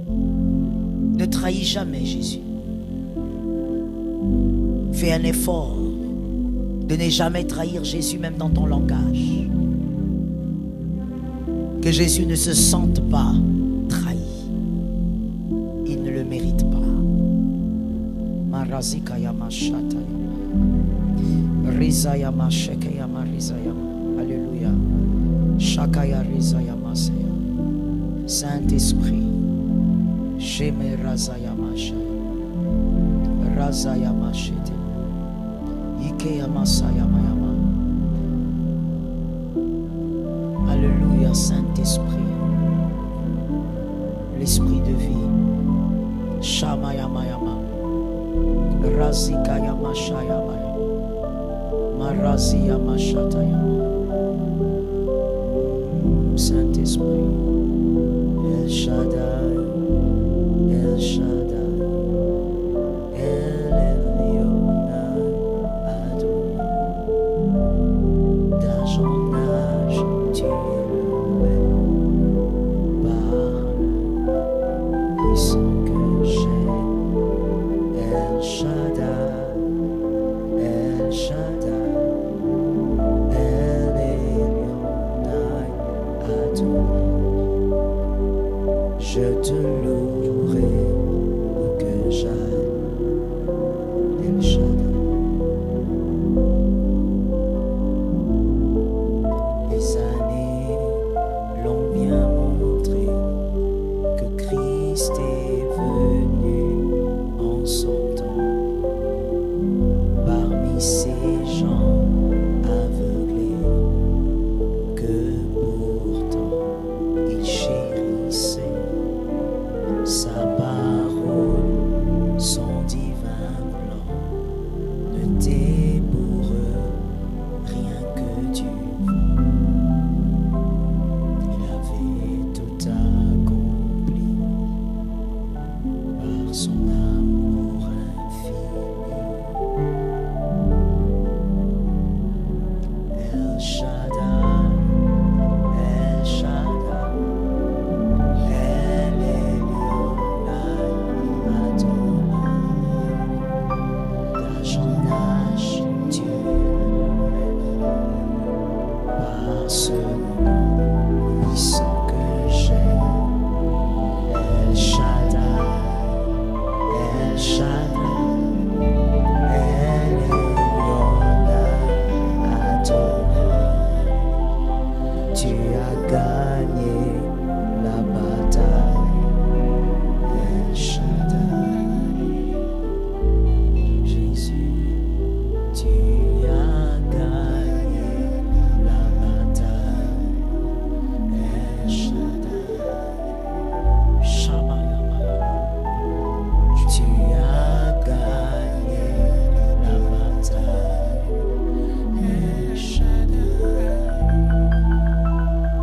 Ne trahis jamais Jésus. Fais un effort de ne jamais trahir Jésus même dans ton langage. Que Jésus ne se sente pas trahi. Il ne le mérite pas. Alléluia. Saint-Esprit, Sheme Razaya Mashaya, Razaya Mashete, Ikeya Masaya Mayama. Alléluia, Saint-Esprit, l'Esprit de vie, Shamaya Mayama, Razikaya Mashaya Mayama, Marazia Mashataya. Saint-Esprit, El Shaddai, El Shaddai, El Elyon Adonai. D'âge en âge, tu es loué par le puissant que j'ai. El Shaddai, El Shaddai, El Elyon Adonai. Je te louerai où que j'aille, El Shaddai. Les années l'ont bien montré que Christ est venu en son temps parmi ces gens aveuglés que pourtant il chérissait. Sa parole, son divin plan, n'était pour eux rien que du vent. Il avait tout accompli par son amour infini. El Shaddai, El Shaddai, El Elyon Adonai. D'âge en âge, tu es loué par ce nom puissant que j'ai. El Shaddai, El Shaddai, El Elyon Adonai. Tu as gagné la bataille, El Shaddai. Jésus, tu as gagné la bataille, El Shaddai. Shamayamaya. Tu as gagné la bataille, El Shaddai.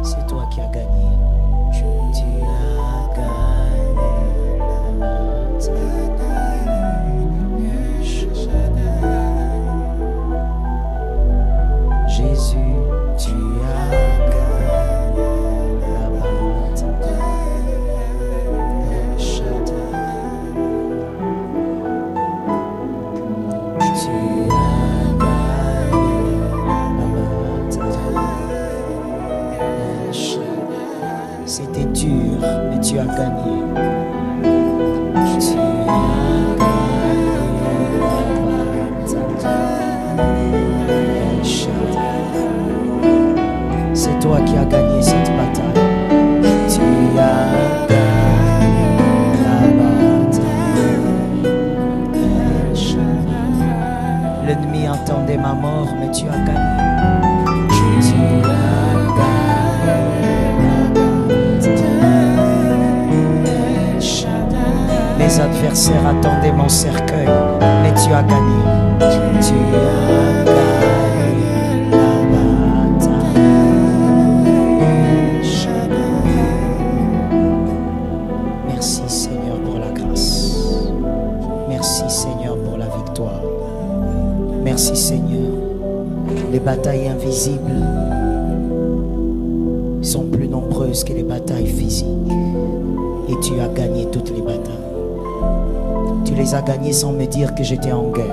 C'est toi qui as gagné. Tu as gagné la bataille, El Shaddai. Jésus, tu as gagné la bataille, El Shaddai. Tu as gagné la bataille, El Shaddai. C'était dur, mais tu as gagné. Tu as gagné la bataille, El Shaddai. C'est toi qui as gagné cette bataille. Tu as gagné la bataille, El Shaddai. L'ennemi entendait ma mort, mais tu as gagné. Tu as gagné la bataille, El Shaddai. Les adversaires attendaient mon cercueil, mais tu as gagné. Tu as gagné la bataille, El Shaddai. Merci Seigneur pour la grâce. Merci Seigneur pour la victoire. Merci Seigneur. Les batailles invisibles sont plus nombreuses que les batailles physiques. et tu as gagné toutes les batailles. Tu les as gagnées sans me dire que j'étais en guerre.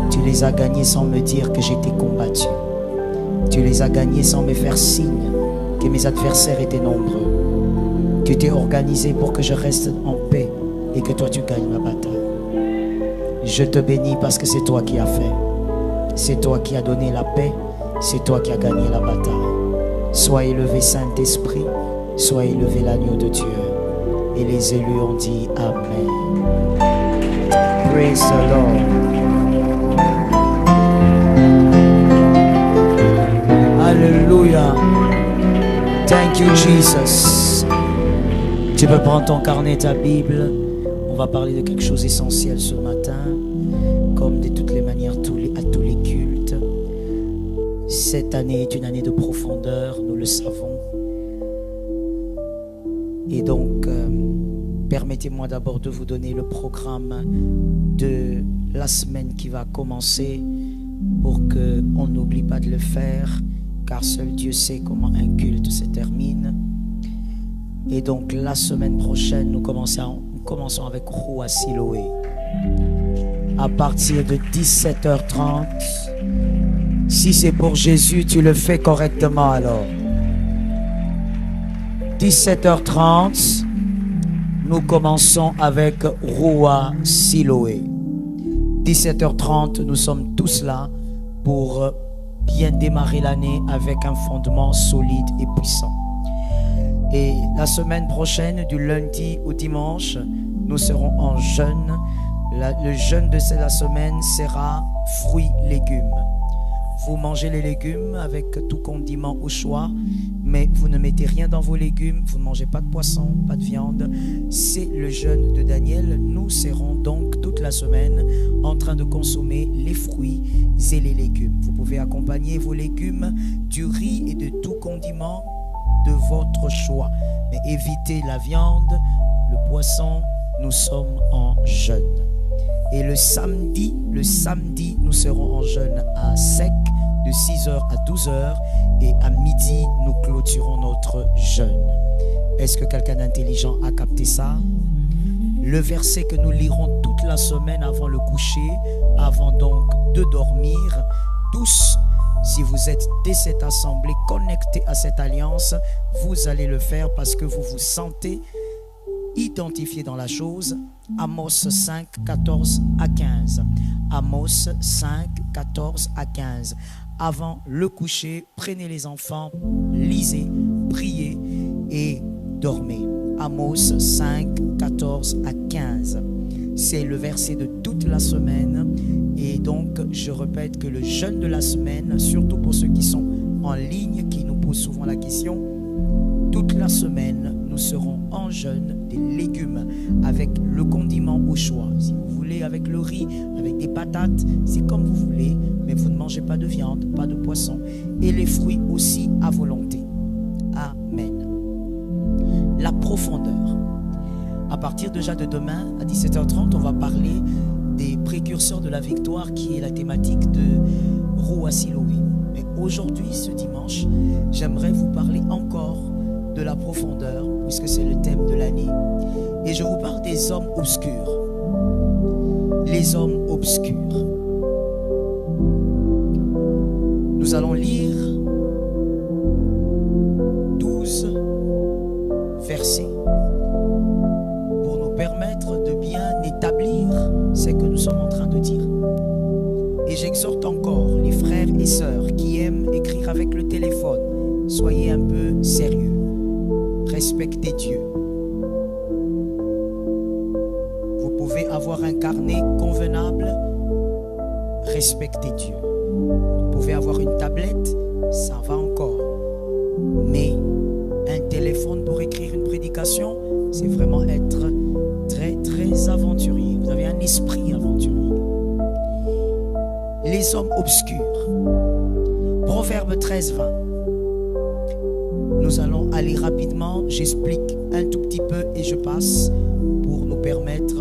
Tu les as gagnées sans me dire que j'étais combattu. Tu les as gagnées sans me faire signe que mes adversaires étaient nombreux. Tu t'es organisé pour que je reste en paix et que toi tu gagnes la bataille. Je te bénis parce que c'est toi qui as fait. C'est toi qui as donné la paix. C'est toi qui as gagné la bataille. Sois élevé Saint-Esprit. Sois élevé l'agneau de Dieu. Et les élus ont dit Amen. Praise the Lord. Alléluia. Thank you Jesus. Tu peux prendre ton carnet, ta Bible. On va parler de quelque chose d'essentiel ce matin. Comme de toutes les manières, à tous les cultes. Cette année est une année de profondeur, nous le savons. Et donc, permettez-moi d'abord de vous donner le programme de la semaine qui va commencer pour qu'on n'oublie pas de le faire, car seul Dieu sait comment un culte se termine. Et donc, la semaine prochaine, nous commençons avec Roua Siloé. À partir de 17h30, si c'est pour Jésus, tu le fais correctement alors. 17h30, nous commençons avec Roua Siloé. 17h30, nous sommes tous là pour bien démarrer l'année avec un fondement solide et puissant. Et la semaine prochaine, du lundi au dimanche, nous serons en jeûne. Le jeûne de la semaine sera fruits, légumes. Vous mangez les légumes avec tout condiment au choix, mais vous ne mettez rien dans vos légumes, vous ne mangez pas de poisson, pas de viande. C'est le jeûne de Daniel. Nous serons donc toute la semaine en train de consommer les fruits et les légumes. Vous pouvez accompagner vos légumes du riz et de tout condiment de votre choix. Mais évitez la viande, le poisson, nous sommes en jeûne. Et le samedi, nous serons en jeûne à sec de 6h à 12h et à midi, nous clôturons notre jeûne. Est-ce que quelqu'un d'intelligent a capté ça? Le verset que nous lirons toute la semaine avant le coucher, avant donc de dormir, tous, si vous êtes dès cette assemblée connectés à cette alliance, vous allez le faire parce que vous vous sentez identifié dans la chose. Amos 5, 14 à 15. Amos 5, 14 à 15. Avant le coucher, prenez les enfants, lisez, priez et dormez. Amos 5, 14 à 15. C'est le verset de toute la semaine. Et donc, je répète que le jeûne de la semaine, surtout pour ceux qui sont en ligne, qui nous posent souvent la question, toute la semaine, nous serons en jeûne des légumes avec le condiment au choix. Si vous voulez avec le riz, avec des patates, c'est comme vous voulez, mais vous ne mangez pas de viande, pas de poisson. Et les fruits aussi à volonté. Amen. La profondeur. À partir déjà de demain, à 17h30, on va parler des précurseurs de la victoire qui est la thématique de Roua Siloé. Mais aujourd'hui, ce dimanche, j'aimerais vous parler encore de la profondeur, puisque c'est le thème de l'année. Et je vous parle des hommes obscurs. Les hommes obscurs. Nous allons lire 12 versets pour nous permettre de bien établir ce que nous sommes en train de dire. Et j'exhorte encore les frères et sœurs qui aiment écrire avec le téléphone, soyez un peu sérieux. Respectez Dieu. Vous pouvez avoir un carnet convenable. Respectez Dieu. Vous pouvez avoir une tablette, ça va encore. Mais un téléphone pour écrire une prédication, c'est vraiment être très très aventurier. Vous avez un esprit aventurier. Les hommes obscurs. Proverbe 13, 20. Nous allons aller rapidement, j'explique un tout petit peu et je passe pour nous permettre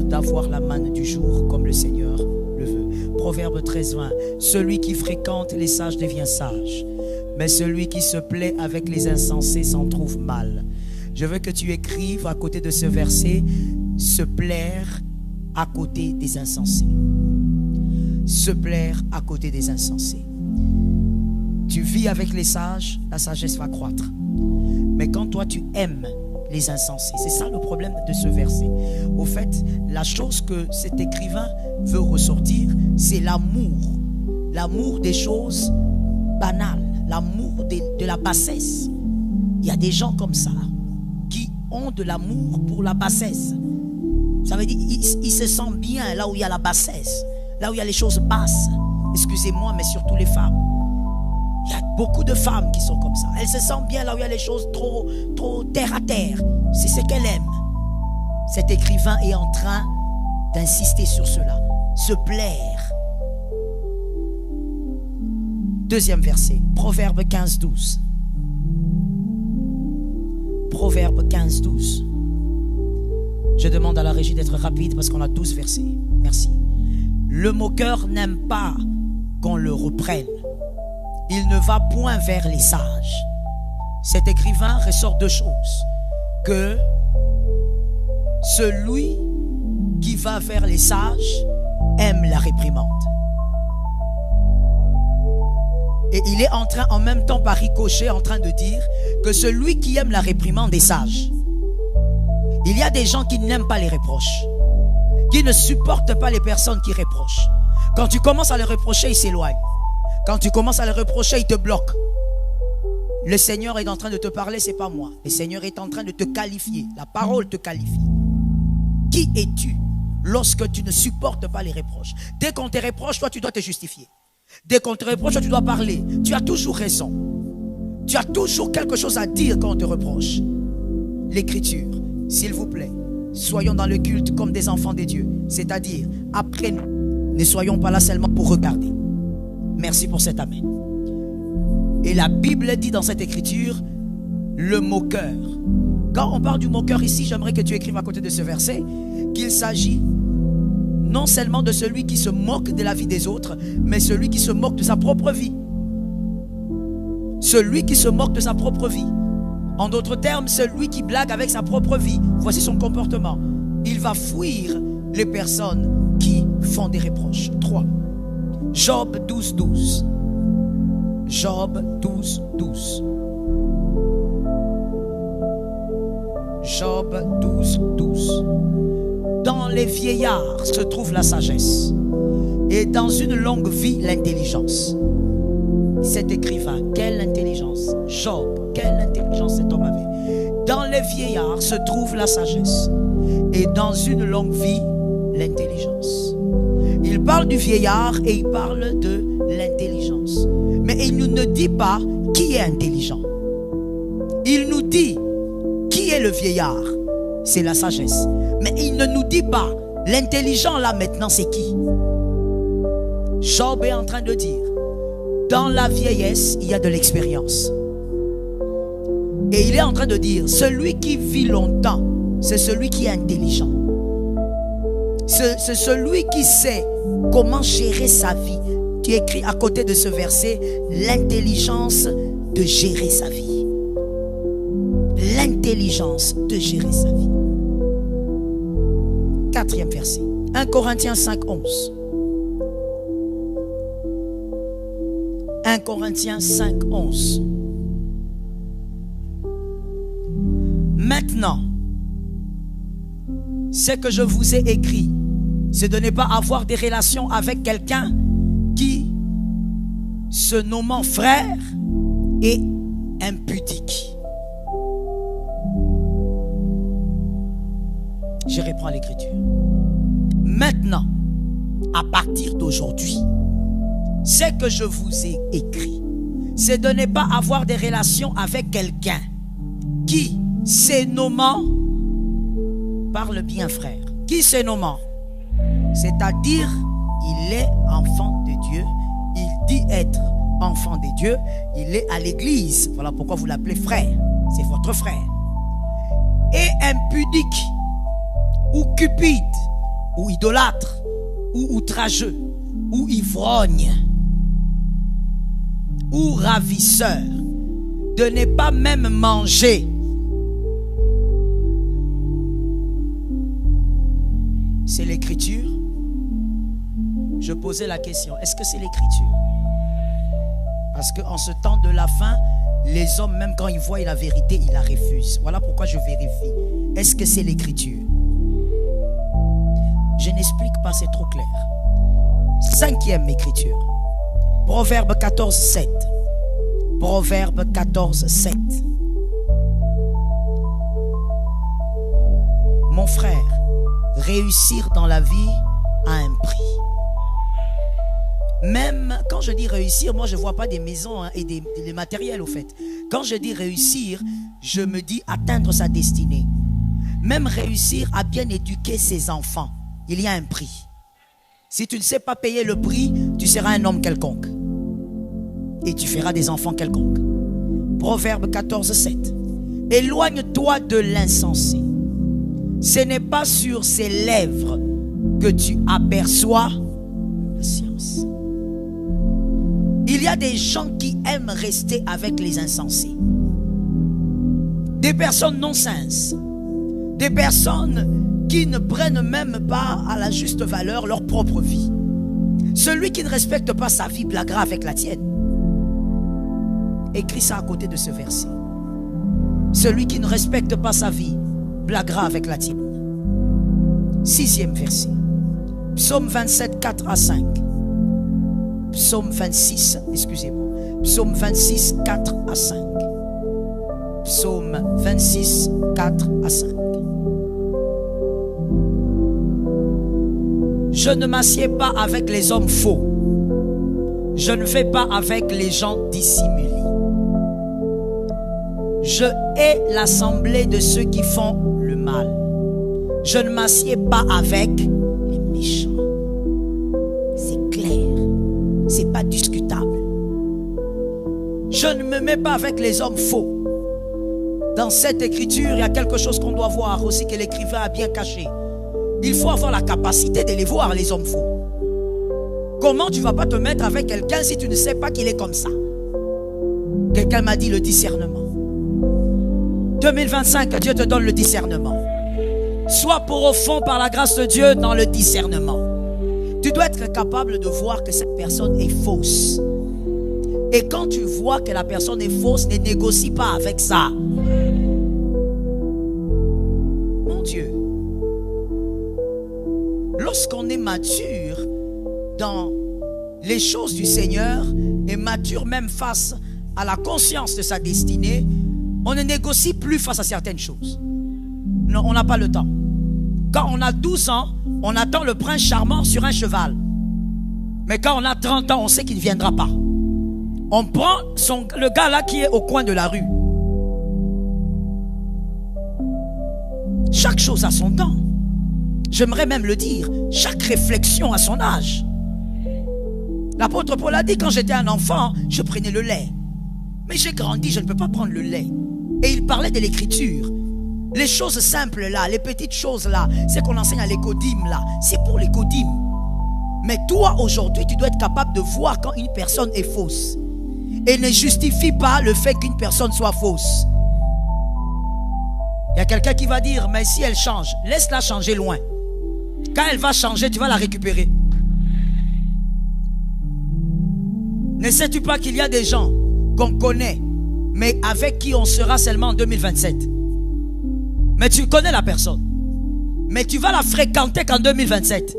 d'avoir la manne du jour comme le Seigneur le veut. Proverbe 13, 20. Celui qui fréquente les sages devient sage, mais celui qui se plaît avec les insensés s'en trouve mal. Je veux que tu écrives à côté de ce verset, se plaire à côté des insensés. Se plaire à côté des insensés. Tu vis avec les sages, la sagesse va croître. Mais quand toi tu aimes les insensés, c'est ça le problème de ce verset. Au fait, la chose que cet écrivain veut ressortir, c'est l'amour. L'amour des choses banales, l'amour de la bassesse. Il y a des gens comme ça qui ont de l'amour pour la bassesse. Ça veut dire ils se sentent bien là où il y a la bassesse, là où il y a les choses basses. Excusez-moi, mais surtout les femmes. Il y a beaucoup de femmes qui sont comme ça. Elles se sentent bien là où il y a les choses trop terre à terre. C'est ce qu'elles aiment. Cet écrivain est en train d'insister sur cela. Se plaire. Deuxième verset, Proverbe 15, 12. Proverbe 15, 12. Je demande à la régie d'être rapide parce qu'on a 12 versets. Merci. Le moqueur n'aime pas qu'on le reprenne. Il ne va point vers les sages. Cet écrivain ressort deux choses. Que celui qui va vers les sages aime la réprimande. Et il est en train, en même temps par ricochet, en train de dire que celui qui aime la réprimande est sage. Il y a des gens qui n'aiment pas les reproches, qui ne supportent pas les personnes qui reprochent. Quand tu commences à les reprocher, ils s'éloignent. Quand tu commences à les reprocher, ils te bloquent. Le Seigneur est en train de te parler, c'est pas moi. Le Seigneur est en train de te qualifier. La parole te qualifie. Qui es-tu lorsque tu ne supportes pas les reproches? Dès qu'on te reproche, toi tu dois te justifier. Dès qu'on te reproche, toi tu dois parler. Tu as toujours raison. Tu as toujours quelque chose à dire quand on te reproche. L'Écriture, s'il vous plaît, soyons dans le culte comme des enfants de Dieu. C'est-à-dire, apprenez-nous. Ne soyons pas là seulement pour regarder. Merci pour cet amen. Et la Bible dit dans cette écriture, le moqueur. Quand on parle du moqueur ici, j'aimerais que tu écrives à côté de ce verset qu'il s'agit non seulement de celui qui se moque de la vie des autres, mais celui qui se moque de sa propre vie. Celui qui se moque de sa propre vie. En d'autres termes, celui qui blague avec sa propre vie. Voici son comportement. Il va fuir les personnes qui font des reproches. 3. Job 12, 12. Job 12, 12. Job 12, 12. Dans les vieillards se trouve la sagesse, et dans une longue vie l'intelligence. Cet écrivain, quelle intelligence. Job, quelle intelligence cet homme avait. Dans les vieillards se trouve la sagesse, et dans une longue vie l'intelligence. Il parle du vieillard et il parle de l'intelligence. Mais il ne nous dit pas qui est intelligent. Il nous dit qui est le vieillard. C'est la sagesse. Mais il ne nous dit pas l'intelligent là maintenant c'est qui. Job est en train de dire dans la vieillesse il y a de l'expérience. Et il est en train de dire celui qui vit longtemps c'est celui qui est intelligent. C'est celui qui sait comment gérer sa vie. Tu écris à côté de ce verset l'intelligence de gérer sa vie. L'intelligence de gérer sa vie. 4e verset. 1 Corinthiens 5, 11. 1 Corinthiens 5, 11. Maintenant, ce que je vous ai écrit, c'est de ne pas avoir des relations avec quelqu'un qui, se nommant frère, est impudique. Je reprends l'écriture. Maintenant, à partir d'aujourd'hui, ce que je vous ai écrit, c'est de ne pas avoir des relations avec quelqu'un qui, se nommant, parle bien frère, qui se nommant, c'est-à-dire il est enfant de Dieu, il dit être enfant de Dieu, il est à l'église, voilà pourquoi vous l'appelez frère, c'est votre frère, et impudique, ou cupide, ou idolâtre, ou outrageux, ou ivrogne, ou ravisseur, de ne pas même manger C'est l'écriture. Je posais la question, est-ce que c'est l'écriture? Parce qu'en ce temps de la fin, les hommes, même quand ils voient la vérité, ils la refusent. Voilà pourquoi je vérifie. Est-ce que c'est l'écriture? Je n'explique pas, c'est trop clair. 5e écriture. Proverbe 14, 7. Proverbe 14, 7. Mon frère, réussir dans la vie a un prix. Même quand je dis réussir, moi je ne vois pas des maisons et des matériels au fait. Quand je dis réussir, je me dis atteindre sa destinée. Même réussir à bien éduquer ses enfants, il y a un prix. Si tu ne sais pas payer le prix, tu seras un homme quelconque. Et tu feras des enfants quelconques. Proverbe 14, 7. Éloigne-toi de l'insensé. Ce n'est pas sur ses lèvres que tu aperçois la science. Il y a des gens qui aiment rester avec les insensés. Des personnes non-sens. Des personnes qui ne prennent même pas à la juste valeur leur propre vie. Celui qui ne respecte pas sa vie blaguera avec la tienne. Écris ça à côté de ce verset. Celui qui ne respecte pas sa vie blaguera avec la tienne. 6e verset. Psaume 27, 4 à 5. Psaume 26, excusez-moi. Psaume 26, 4 à 5. Psaume 26, 4 à 5. Je ne m'assieds pas avec les hommes faux. Je ne fais pas avec les gens dissimulés. Je hais l'assemblée de ceux qui font le mal. Je ne m'assieds pas avec les méchants. C'est clair. C'est pas discutable. Je ne me mets pas avec les hommes faux. Dans cette écriture, il y a quelque chose qu'on doit voir aussi, que l'écrivain a bien caché. Il faut avoir la capacité de les voir, les hommes faux. Comment tu ne vas pas te mettre avec quelqu'un si tu ne sais pas qu'il est comme ça? Quelqu'un m'a dit le discernement. 2025, Dieu te donne le discernement. Sois profond par la grâce de Dieu dans le discernement. Tu dois être capable de voir que cette personne est fausse. Et quand tu vois que la personne est fausse, ne négocie pas avec ça. Mon Dieu. Lorsqu'on est mature dans les choses du Seigneur et mature même face à la conscience de sa destinée, on ne négocie plus face à certaines choses. Non, on n'a pas le temps. Quand on a 12 ans, on attend le prince charmant sur un cheval. Mais quand on a 30 ans, on sait qu'il ne viendra pas. On prend le gars là qui est au coin de la rue. Chaque chose a son temps. J'aimerais même le dire, chaque réflexion a son âge. L'apôtre Paul a dit, quand j'étais un enfant, je prenais le lait. Mais j'ai grandi, je ne peux pas prendre le lait. Et il parlait de l'écriture. Les choses simples là, les petites choses là, c'est qu'on enseigne à l'écodime là, c'est pour l'écodime. Mais toi aujourd'hui, tu dois être capable de voir quand une personne est fausse. Et ne justifie pas le fait qu'une personne soit fausse. Il y a quelqu'un qui va dire, mais si elle change, laisse-la changer loin. Quand elle va changer, tu vas la récupérer. Ne sais-tu pas qu'il y a des gens qu'on connaît, mais avec qui on sera seulement en 2027? Mais tu connais la personne. Mais tu vas la fréquenter qu'en 2027.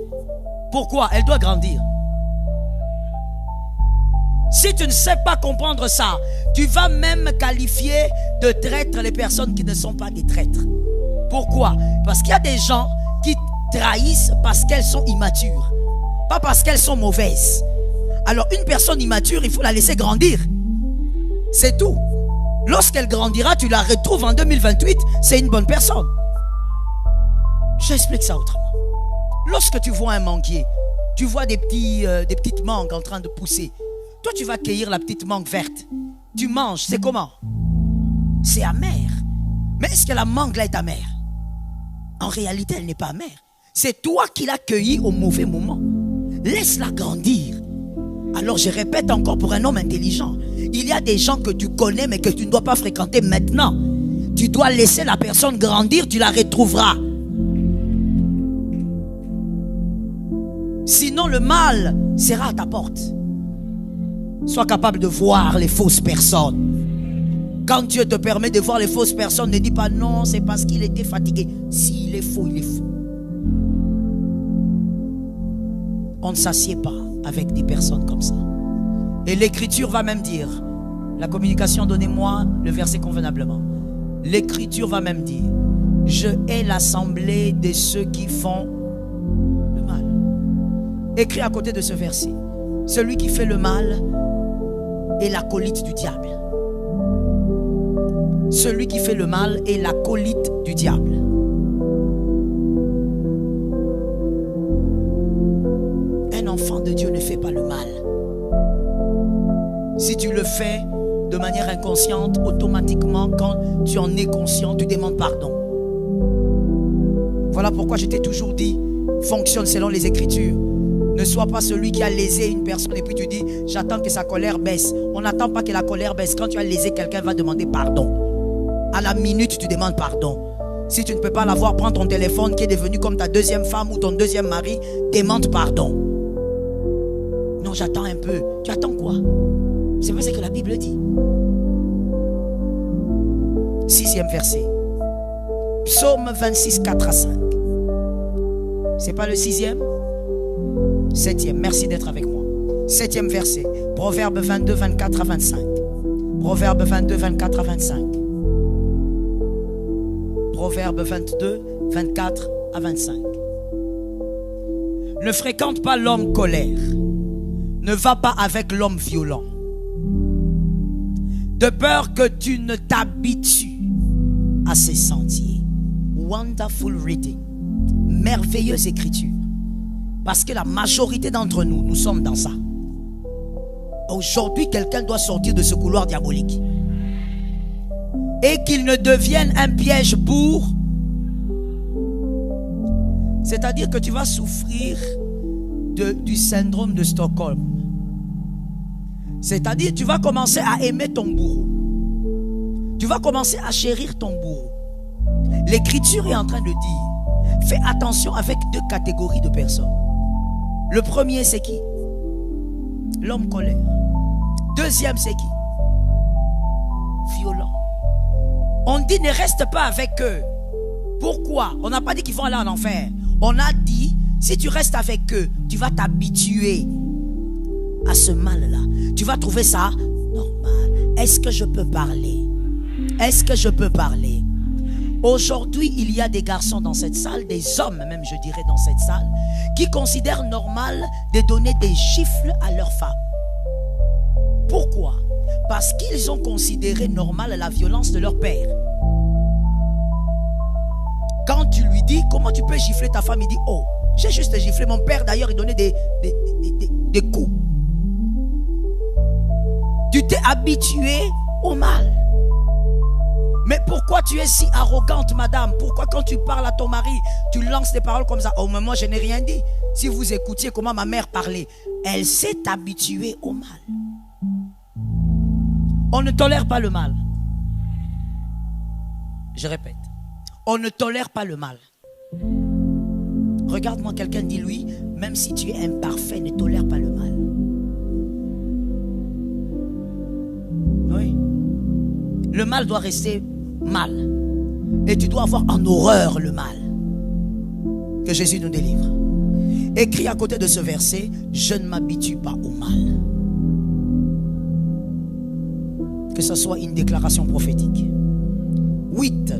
Pourquoi? Elle doit grandir. Si tu ne sais pas comprendre ça, tu vas même qualifier de traîtres les personnes qui ne sont pas des traîtres. Pourquoi? Parce qu'il y a des gens qui trahissent parce qu'elles sont immatures, pas parce qu'elles sont mauvaises. Alors une personne immature, il faut la laisser grandir. C'est tout. Lorsqu'elle grandira, tu la retrouves en 2028, c'est une bonne personne. J'explique ça autrement. Lorsque tu vois un manguier, tu vois des petites mangues en train de pousser. Toi, tu vas cueillir la petite mangue verte. Tu manges, c'est comment? C'est amer. Mais est-ce que la mangue là est amère? En réalité, elle n'est pas amère. C'est toi qui l'as cueillie au mauvais moment. Laisse-la grandir. Alors je répète encore, pour un homme intelligent, il y a des gens que tu connais mais que tu ne dois pas fréquenter maintenant. Tu dois laisser la personne grandir, tu la retrouveras. Sinon, le mal sera à ta porte. Sois capable de voir les fausses personnes. Quand Dieu te permet de voir les fausses personnes, ne dis pas non, c'est parce qu'il était fatigué. S'il est faux, il est faux. On ne s'assied pas avec des personnes comme ça. Et l'Écriture va même dire, la communication, donnez-moi le verset convenablement. L'Écriture va même dire, je hais l'assemblée de ceux qui font le mal. Écrit à côté de ce verset, celui qui fait le mal est l'acolyte du diable. Celui qui fait le mal est l'acolyte du diable. Un enfant de Dieu ne fait pas le mal. Si tu le fais de manière inconsciente, automatiquement, quand tu en es conscient, tu demandes pardon. Voilà pourquoi je t'ai toujours dit, fonctionne selon les Écritures. Ne sois pas celui qui a lésé une personne et puis tu dis, j'attends que sa colère baisse. On n'attend pas que la colère baisse. Quand tu as lésé quelqu'un, va demander pardon. À la minute, tu demandes pardon. Si tu ne peux pas l'avoir, prends ton téléphone qui est devenu comme ta deuxième femme ou ton deuxième mari, demande pardon. Non, j'attends un peu. Tu attends quoi? C'est pas ce que la Bible dit. 6e verset. Psaume 26, 4 à 5. C'est pas le 6e? 7e. Merci d'être avec moi. 7e verset. Proverbe 22, 24 à 25. Proverbe 22, 24 à 25. Proverbe 22, 24 à 25. Ne fréquente pas l'homme colère. Ne va pas avec l'homme violent. De peur que tu ne t'habitues à ses sentiers. Wonderful reading. Merveilleuse écriture. Parce que la majorité d'entre nous, nous sommes dans ça. Aujourd'hui, quelqu'un doit sortir de ce couloir diabolique. Et qu'il ne devienne un piège pour... C'est-à-dire que tu vas souffrir du syndrome de Stockholm. C'est-à-dire tu vas commencer à aimer ton bourreau. Tu vas commencer à chérir ton bourreau. L'Écriture est en train de dire, fais attention avec 2 catégories de personnes. Le premier, c'est qui? L'homme colère. Deuxième, c'est qui? Violent. On dit ne reste pas avec eux. Pourquoi? On n'a pas dit qu'ils vont aller en enfer. On a dit, si tu restes avec eux, tu vas t'habituer à ce mal-là. Tu vas trouver ça normal. Est-ce que je peux parler? Est-ce que je peux parler? Aujourd'hui, il y a des garçons dans cette salle, des hommes même, je dirais, dans cette salle, qui considèrent normal de donner des gifles à leurs femmes. Pourquoi? Parce qu'ils ont considéré normal la violence de leur père. Quand tu lui dis, comment tu peux gifler ta femme? Il dit, oh, j'ai juste giflé. Mon père d'ailleurs, il donnait des coups. Tu t'es habitué au mal. Mais pourquoi tu es si arrogante, madame? Pourquoi quand tu parles à ton mari, tu lances des paroles comme ça? Oh, mais moi je n'ai rien dit. Si vous écoutiez comment ma mère parlait, elle s'est habituée au mal. On ne tolère pas le mal. Je répète, on ne tolère pas le mal. Regarde-moi, quelqu'un dit lui, même si tu es imparfait, ne tolère pas le mal. Oui. Le mal doit rester mal. Et tu dois avoir en horreur le mal. Que Jésus nous délivre. Écrit à côté de ce verset, je ne m'habitue pas au mal. Que ce soit une déclaration prophétique. 8.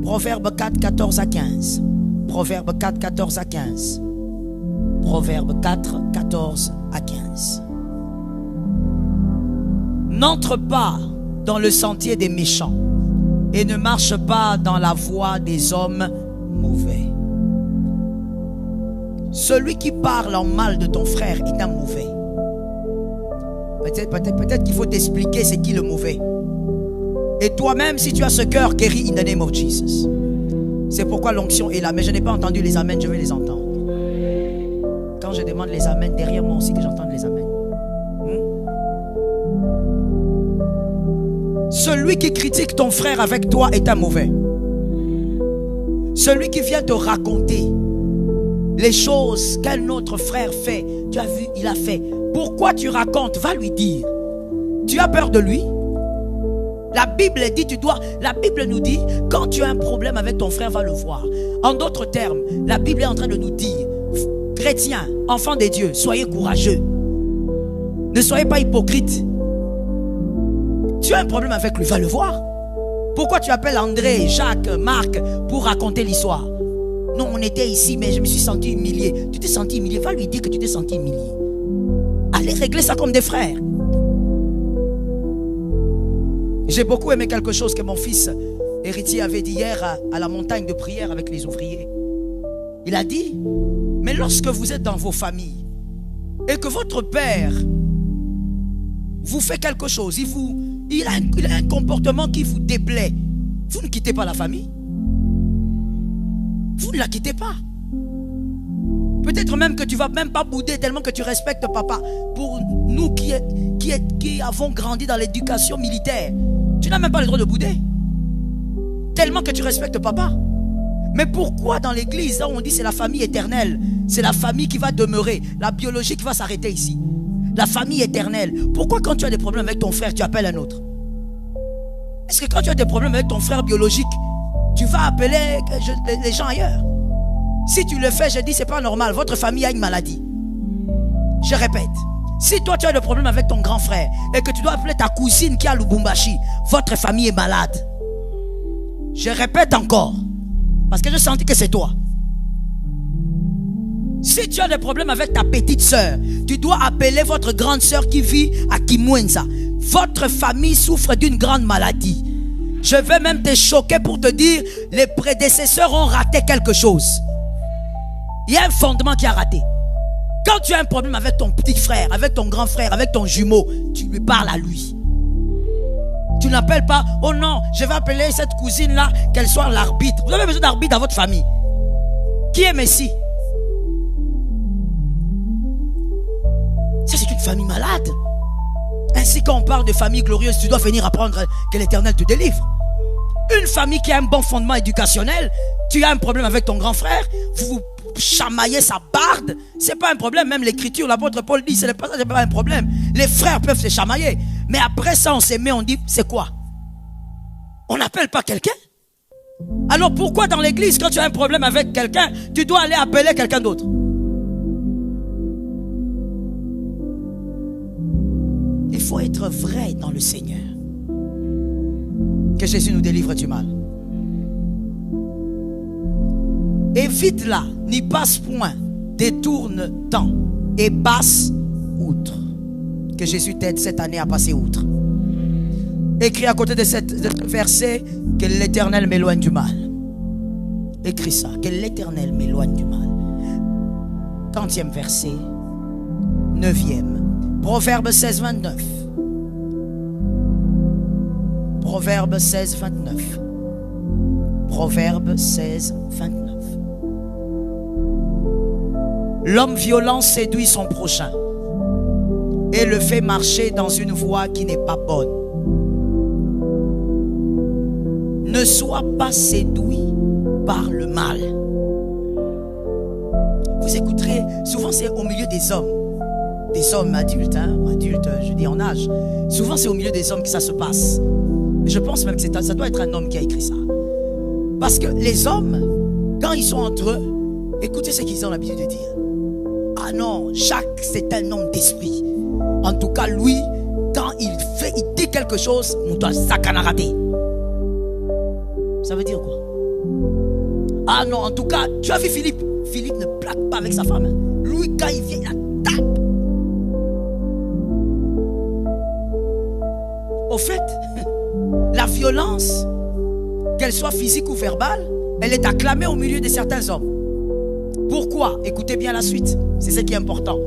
Proverbe 4, 14 à 15. Proverbe 4, 14 à 15. Proverbe 4, 14 à 15. N'entre pas dans le sentier des méchants et ne marche pas dans la voie des hommes mauvais. Celui qui parle en mal de ton frère est un mauvais. Peut-être qu'il faut t'expliquer c'est qui le mauvais. Et toi-même, si tu as ce cœur, guéris in the name of Jesus. C'est pourquoi l'onction est là. Mais je n'ai pas entendu les amens, je vais les entendre. Quand je demande les amens, derrière moi aussi que j'entende les amens. Celui qui critique ton frère avec toi est un mauvais. Celui qui vient te raconter les choses qu'un autre frère fait, tu as vu, il a fait. Pourquoi tu racontes? Va lui dire. Tu as peur de lui? La Bible dit, la Bible nous dit, quand tu as un problème avec ton frère, va le voir. En d'autres termes, la Bible est en train de nous dire, chrétiens, enfants de Dieu, soyez courageux. Ne soyez pas hypocrites. Tu as un problème avec lui, va le voir. Pourquoi tu appelles André, Jacques, Marc pour raconter l'histoire? Non, on était ici, mais je me suis senti humilié. Tu t'es senti humilié, va lui dire que tu t'es senti humilié. Allez régler ça comme des frères. J'ai beaucoup aimé quelque chose que mon fils héritier avait dit hier à la montagne de prière avec les ouvriers. Il a dit, mais lorsque vous êtes dans vos familles et que votre père vous fait quelque chose, il a un comportement qui vous déplaît, vous ne quittez pas la famille. Vous ne la quittez pas. Peut-être même que tu ne vas même pas bouder tellement que tu respectes papa. Pour nous qui avons grandi dans l'éducation militaire, tu n'as même pas le droit de bouder. Tellement que tu respectes papa. Mais pourquoi dans l'église, on dit c'est la famille éternelle? C'est la famille qui va demeurer. La biologie qui va s'arrêter ici. La famille éternelle. Pourquoi quand tu as des problèmes avec ton frère, tu appelles un autre? Est-ce que quand tu as des problèmes avec ton frère biologique, tu vas appeler les gens ailleurs? Si tu le fais, je dis c'est pas normal. Votre famille a une maladie. Je répète. Si toi tu as des problèmes avec ton grand frère et que tu dois appeler ta cousine qui a Lubumbashi, votre famille est malade. Je répète encore. Parce que je sentis que c'est toi. Si tu as des problèmes avec ta petite soeur, tu dois appeler votre grande soeur qui vit à Kimwenza. Votre famille souffre d'une grande maladie. Je vais même te choquer pour te dire, les prédécesseurs ont raté quelque chose. Il y a un fondement qui a raté. Quand tu as un problème avec ton petit frère, avec ton grand frère, avec ton jumeau, tu lui parles à lui. Tu n'appelles pas, oh non, je vais appeler cette cousine-là, qu'elle soit l'arbitre. Vous avez besoin d'arbitre dans votre famille. Qui est Messie? Ça, c'est une famille malade. Ainsi, quand on parle de famille glorieuse, tu dois venir apprendre que l'Éternel te délivre. Une famille qui a un bon fondement éducationnel, tu as un problème avec ton grand frère, vous chamaillez sa barde, c'est pas un problème. Même l'écriture, l'apôtre Paul dit, c'est pas un problème. Les frères peuvent se chamailler. Mais après ça, on s'aime, on dit, c'est quoi? On n'appelle pas quelqu'un? Alors pourquoi dans l'église, quand tu as un problème avec quelqu'un, tu dois aller appeler quelqu'un d'autre? Il faut être vrai dans le Seigneur. Que Jésus nous délivre du mal. Évite-la, n'y passe point, détourne-t'en et passe outre. Que Jésus t'aide cette année à passer outre. Écris à côté de ce verset, que l'Éternel m'éloigne du mal. Écris ça, que l'Éternel m'éloigne du mal. 30e verset, 9e. Proverbe 16, 29. Proverbe 16, 29. Proverbe 16, 29. L'homme violent séduit son prochain et le fait marcher dans une voie qui n'est pas bonne. Ne sois pas séduit par le mal. Vous écouterez, souvent c'est au milieu des hommes adultes, adultes, je dis en âge. Souvent c'est au milieu des hommes que ça se passe. Et je pense même que ça doit être un homme qui a écrit ça. Parce que les hommes, quand ils sont entre eux, écoutez ce qu'ils ont l'habitude de dire. Ah non, Jacques c'est un homme d'esprit. En tout cas lui, quand il dit quelque chose, on doit raté. Ça veut dire quoi? Ah non, en tout cas, tu as vu Philippe? Philippe ne plaque pas avec sa femme. Lui, quand il vient, il la tape. Au fait, la violence, qu'elle soit physique ou verbale, elle est acclamée au milieu de certains hommes. Pourquoi? Écoutez bien la suite. C'est ce qui est important.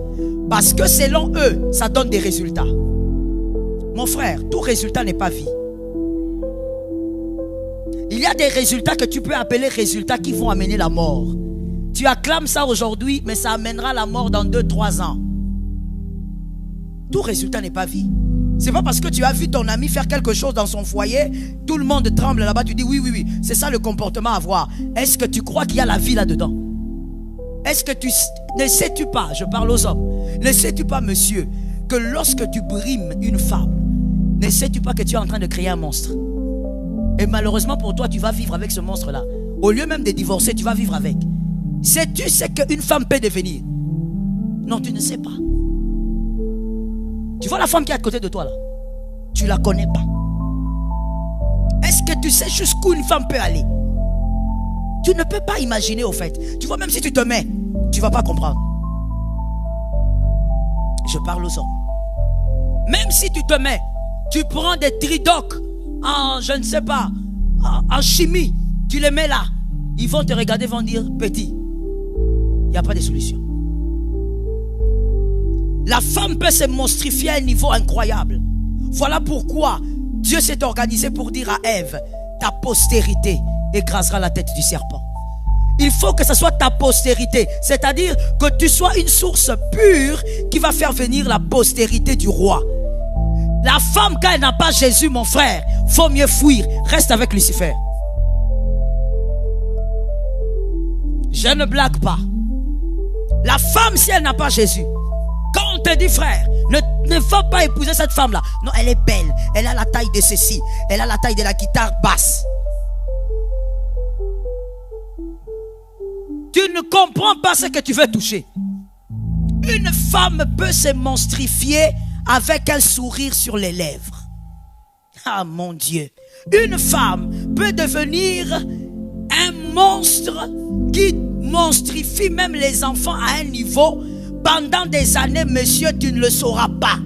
Parce que selon eux, ça donne des résultats. Mon frère, tout résultat n'est pas vie. Il y a des résultats que tu peux appeler résultats qui vont amener la mort. Tu acclames ça aujourd'hui, mais ça amènera la mort dans 2-3 ans. Tout résultat n'est pas vie. C'est pas parce que tu as vu ton ami faire quelque chose dans son foyer, tout le monde tremble là-bas, tu dis oui, c'est ça le comportement à avoir. Est-ce que tu crois qu'il y a la vie là-dedans? Est-ce que ne sais-tu pas, je parle aux hommes, ne sais-tu pas, monsieur, que lorsque tu brimes une femme, ne sais-tu pas que tu es en train de créer un monstre? Et malheureusement pour toi, tu vas vivre avec ce monstre-là. Au lieu même de divorcer, tu vas vivre avec. Sais-tu ce qu'une femme peut devenir? Non, tu ne sais pas. Tu vois la femme qui est à côté de toi là? Tu ne la connais pas. Est-ce que tu sais jusqu'où une femme peut aller? Tu ne peux pas imaginer au fait. Tu vois, même si tu te mets, tu ne vas pas comprendre. Je parle aux hommes. Même si tu te mets, tu prends des tridocs en, je ne sais pas, en chimie, tu les mets là, ils vont te regarder, vont dire, petit, il n'y a pas de solution. La femme peut se monstrifier à un niveau incroyable. Voilà pourquoi Dieu s'est organisé pour dire à Ève, ta postérité écrasera la tête du serpent. Il faut que ce soit ta postérité, c'est-à-dire que tu sois une source pure qui va faire venir la postérité du roi. La femme, quand elle n'a pas Jésus, mon frère, faut mieux fuir. Reste avec Lucifer. Je ne blague pas. La femme, si elle n'a pas Jésus, quand on te dit frère, ne faut pas épouser cette femme-là. Non, elle est belle. Elle a la taille de ceci. Elle a la taille de la guitare basse. Tu ne comprends pas ce que tu veux toucher. Une femme peut se monstrifier avec un sourire sur les lèvres. Ah mon Dieu. Une femme peut devenir un monstre qui monstrifie même les enfants à un niveau. Pendant des années, monsieur, tu ne le sauras pas.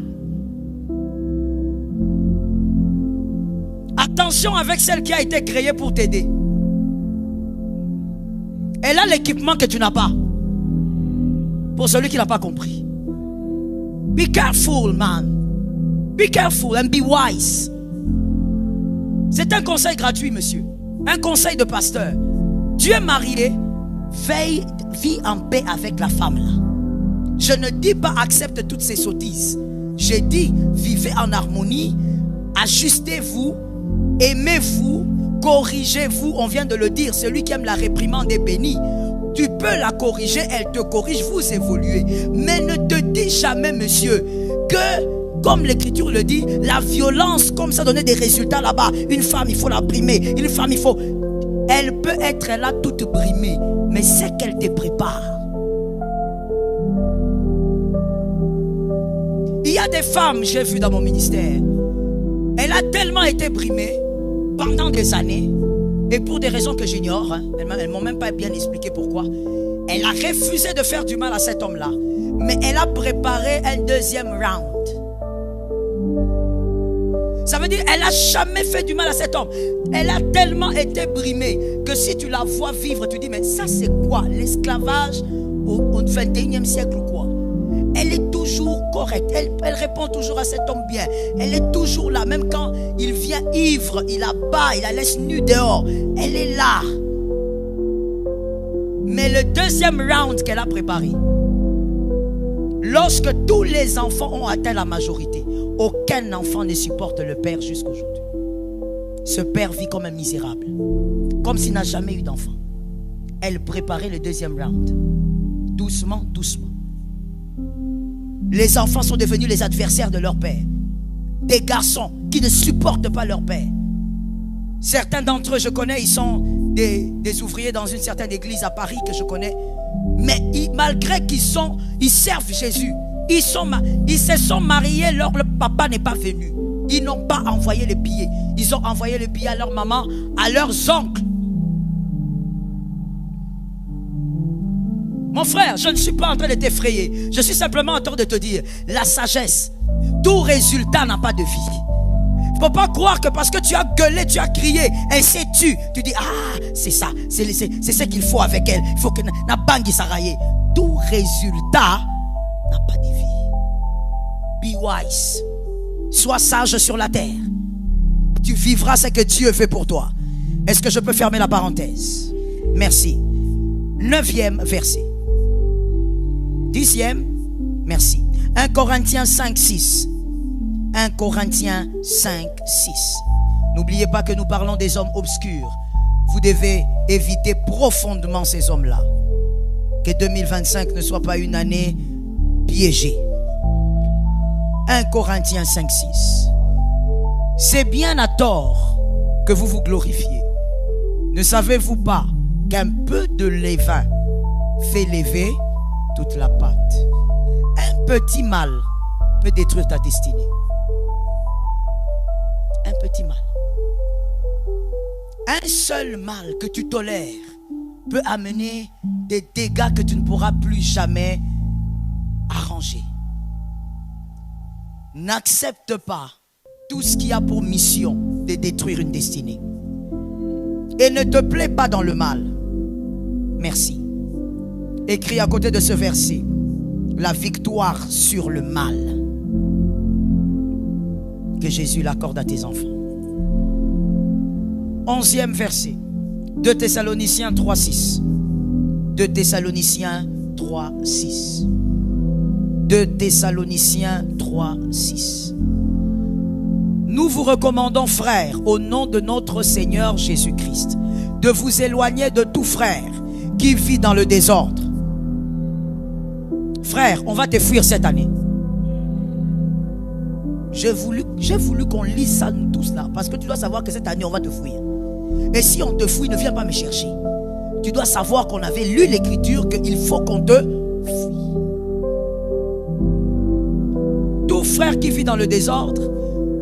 Attention avec celle qui a été créée pour t'aider. Elle a l'équipement que tu n'as pas. Pour celui qui n'a pas compris. Be careful, man. Be careful and be wise. C'est un conseil gratuit, monsieur. Un conseil de pasteur. Tu es marié, vis en paix avec la femme là. Je ne dis pas accepte toutes ces sottises. Je dis vivez en harmonie, ajustez-vous, aimez-vous, corrigez-vous. On vient de le dire, celui qui aime la réprimande est béni. Tu peux la corriger, elle te corrige, vous évoluez. Mais ne te dis jamais, monsieur, que, comme l'écriture le dit, la violence, comme ça donnait des résultats là-bas. Une femme, il faut la brimer. Une femme, il faut... Elle peut être là toute brimée, mais c'est qu'elle te prépare. Il y a des femmes, j'ai vu dans mon ministère, elle a tellement été brimée pendant des années, et pour des raisons que j'ignore, hein, elles ne m'ont même pas bien expliqué pourquoi. Elle a refusé de faire du mal à cet homme-là, mais elle a préparé un deuxième round. Ça veut dire qu'elle n'a jamais fait du mal à cet homme. Elle a tellement été brimée que si tu la vois vivre, tu dis, mais ça c'est quoi? L'esclavage au 21e siècle ou quoi? Elle est toujours correcte. Elle répond toujours à cet homme bien. Elle est toujours là. Même quand il vient ivre, il la bat, il la laisse nue dehors. Elle est là. Mais le deuxième round qu'elle a préparé, lorsque tous les enfants ont atteint la majorité, aucun enfant ne supporte le père jusqu'aujourd'hui. Ce père vit comme un misérable, comme s'il n'a jamais eu d'enfant. Elle préparait le deuxième round. Doucement, doucement. Les enfants sont devenus les adversaires de leur père. Des garçons qui ne supportent pas leur père. Certains d'entre eux, je connais, ils sont des ouvriers dans une certaine église à Paris que je connais. Mais malgré qu'ils servent Jésus, ils se sont mariés, leur papa n'est pas venu. Ils n'ont pas envoyé les billets. Ils ont envoyé les billets à leur maman, à leurs oncles. Mon frère, je ne suis pas en train de t'effrayer. Je suis simplement en train de te dire, la sagesse, tout résultat n'a pas de vie. Il ne faut pas croire que parce que tu as gueulé, tu as crié, elle s'est tue. Tu dis, ah, c'est ça, c'est ce qu'il faut avec elle. Il faut que na bangi s'arraille. Tout résultat n'a pas de vie. Be wise. Sois sage sur la terre. Tu vivras ce que Dieu fait pour toi. Est-ce que je peux fermer la parenthèse? Merci. 9e verset. 10e, merci. 1 Corinthiens 5, 6. 1 Corinthiens 5, 6. N'oubliez pas que nous parlons des hommes obscurs. Vous devez éviter profondément ces hommes-là. Que 2025 ne soit pas une année piégée. 1 Corinthiens 5:6. C'est bien à tort que vous vous glorifiez. Ne savez-vous pas qu'un peu de levain fait lever toute la pâte? Un petit mal peut détruire ta destinée. Un petit mal. Un seul mal que tu tolères peut amener des dégâts que tu ne pourras plus jamais arranger. N'accepte pas tout ce qui a pour mission de détruire une destinée. Et ne te plais pas dans le mal. Merci. Écris à côté de ce verset: la victoire sur le mal. Que Jésus l'accorde à tes enfants. 11e verset. 2 Thessaloniciens 3:6. 2 Thessaloniciens 3:6. 2 Thessaloniciens 3:6. Nous vous recommandons, frères, au nom de notre Seigneur Jésus-Christ, de vous éloigner de tout frère qui vit dans le désordre. Frère, on va te fuir cette année. J'ai voulu qu'on lise ça nous tous là, parce que tu dois savoir que cette année on va te fuir. Et si on te fuit, ne viens pas me chercher. Tu dois savoir qu'on avait lu l'écriture, qu'il faut qu'on te fuit. Tout frère qui vit dans le désordre,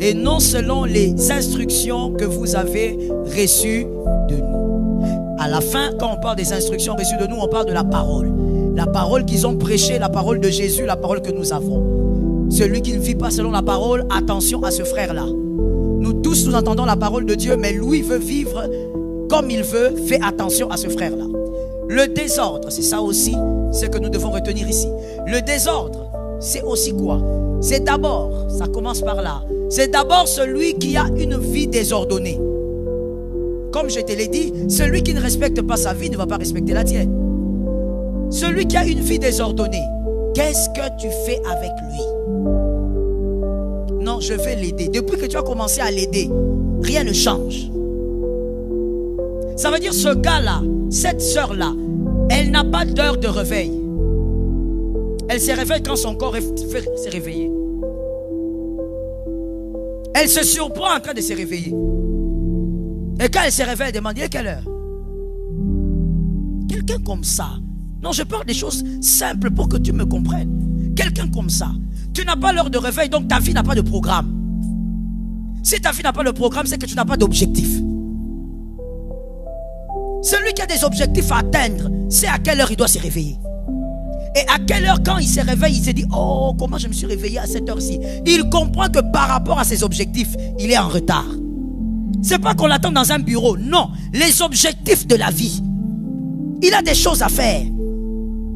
et non selon les instructions que vous avez reçues de nous. À la fin, quand on parle des instructions reçues de nous, on parle de la parole. La parole qu'ils ont prêchée, la parole de Jésus, la parole que nous avons. Celui qui ne vit pas selon la parole, attention à ce frère-là. Nous tous, nous entendons la parole de Dieu, mais lui veut vivre comme il veut. Fais attention à ce frère-là. Le désordre, c'est ça aussi, ce que nous devons retenir ici. Le désordre, c'est aussi quoi? C'est d'abord, ça commence par là, c'est d'abord celui qui a une vie désordonnée. Comme je te l'ai dit, celui qui ne respecte pas sa vie ne va pas respecter la tienne. Celui qui a une vie désordonnée, qu'est-ce que tu fais avec lui? Non, je vais l'aider. Depuis que tu as commencé à l'aider, rien ne change. Ça veut dire ce gars-là, cette sœur-là, elle n'a pas d'heure de réveil. Elle se réveille quand son corps s'est réveillé. Elle se surprend en train de se réveiller. Et quand elle se réveille, elle demande: il est quelle heure? Quelqu'un comme ça. Non, je parle des choses simples pour que tu me comprennes. Quelqu'un comme ça. Tu n'as pas l'heure de réveil, donc ta vie n'a pas de programme. Si ta vie n'a pas de programme, c'est que tu n'as pas d'objectif. Celui qui a des objectifs à atteindre, c'est à quelle heure il doit se réveiller. Et à quelle heure, quand il se réveille, il se dit: oh, comment je me suis réveillé à cette heure-ci. Il comprend que par rapport à ses objectifs, il est en retard. C'est pas qu'on l'attend dans un bureau. Non, les objectifs de la vie. Il a des choses à faire.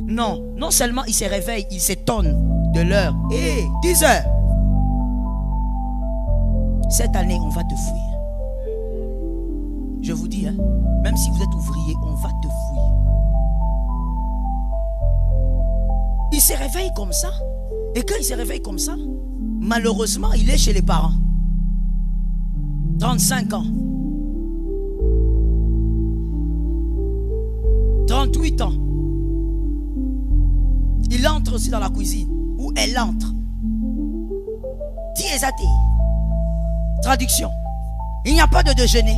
Non, non seulement il se réveille, il s'étonne de l'heure. Et 10 heures. Cette année, on va te fuir. Je vous dis, hein, même si vous êtes ouvrier, on va te fuir. Il se réveille comme ça. Et quand il se réveille comme ça, malheureusement, il est chez les parents. 35 ans. 38 ans. Il entre aussi dans la cuisine. Ou elle entre. Tiesate. Traduction. Il n'y a pas de déjeuner.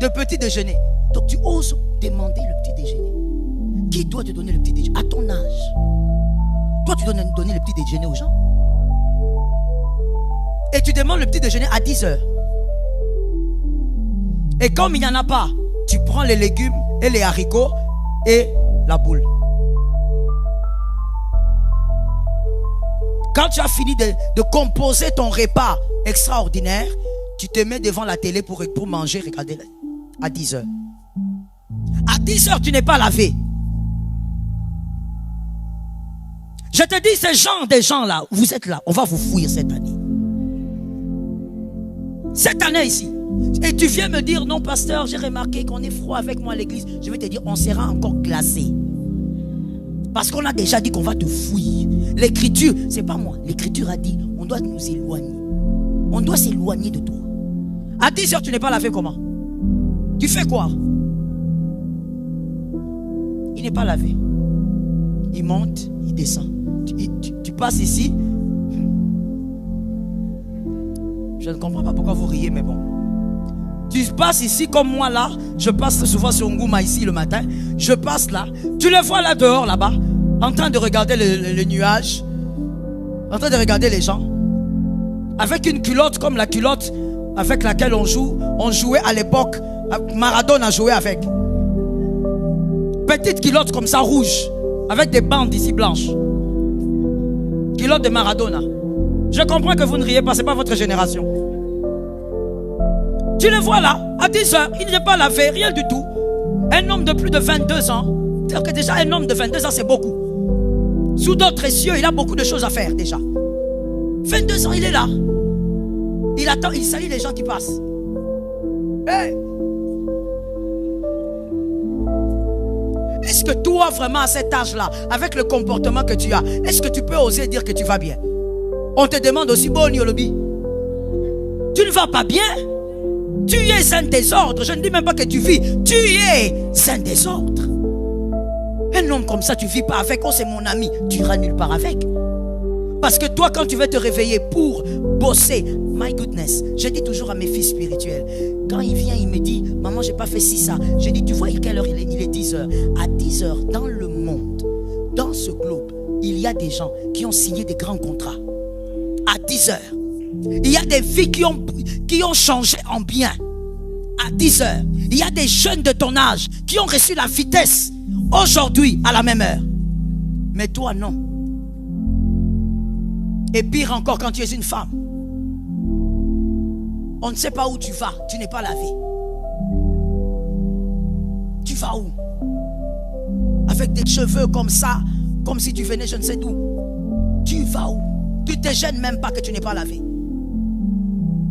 De petit déjeuner. Donc tu oses demander le petit déjeuner. Qui doit te donner le petit déjeuner? À ton âge. Toi tu dois donner le petit déjeuner aux gens. Et tu demandes le petit déjeuner à 10 heures. Et comme il n'y en a pas, tu prends les légumes et les haricots et la boule. Quand tu as fini de composer ton repas extraordinaire, tu te mets devant la télé pour manger, regarder à 10 heures. À 10 heures, tu n'es pas lavé. Je te dis, des gens là, vous êtes là, on va vous fouiller cette année. Cette année ici. Et tu viens me dire: non pasteur, j'ai remarqué qu'on est froid avec moi à l'église. Je vais te dire, on sera encore glacé. Parce qu'on a déjà dit qu'on va te fouiller. L'écriture, c'est pas moi. L'écriture a dit, on doit nous éloigner. On doit s'éloigner de toi. À 10 heures, tu n'es pas lavé comment? Tu fais quoi? Il n'est pas lavé. il monte, il descend. Tu passes ici. Je ne comprends pas pourquoi vous riez, mais bon. Tu passes ici comme moi là. Je passe souvent sur Ngouma ici le matin. Je passe là. Tu les vois là dehors, là-bas, en train de regarder les nuages, en train de regarder les gens, avec une culotte comme la culotte avec laquelle on jouait à l'époque. Maradona jouait avec. Petite culotte comme ça, rouge, avec des bandes ici blanches. Culotte de Maradona. Je comprends que vous ne riez pas, ce n'est pas votre génération. Tu le vois là, à 10 heures, il n'est pas lavé, rien du tout. Un homme de plus de 22 ans, c'est-à-dire que déjà un homme de 22 ans, c'est beaucoup. Sous d'autres cieux, il a beaucoup de choses à faire déjà. 22 ans, il est là. Il attend, il salue les gens qui passent. Hey! Est-ce que toi, vraiment, à cet âge-là, avec le comportement que tu as, est-ce que tu peux oser dire que tu vas bien? On te demande aussi, bon, Yolobi, tu ne vas pas bien? Tu es un désordre. Je ne dis même pas que tu vis. Tu es un désordre. Un homme comme ça, tu ne vis pas avec. Oh, c'est mon ami. Tu iras nulle part avec. Parce que toi, quand tu vas te réveiller pour bosser, my goodness, je dis toujours à mes fils spirituels, quand il vient, il me dit, maman, j'ai pas fait ci, ça. Je dis, tu vois, quelle heure il est 10 heures. À 10 heures, dans le monde, dans ce globe, il y a des gens qui ont signé des grands contrats. À 10 heures. Il y a des vies qui ont changé en bien. À 10 heures. Il y a des jeunes de ton âge qui ont reçu la vitesse aujourd'hui à la même heure. Mais toi, non. Et pire encore quand tu es une femme. On ne sait pas où tu vas. Tu n'es pas lavé. Tu vas où? Avec des cheveux comme ça, comme si tu venais je ne sais d'où. Tu vas où? Tu ne te gênes même pas que tu n'es pas lavé.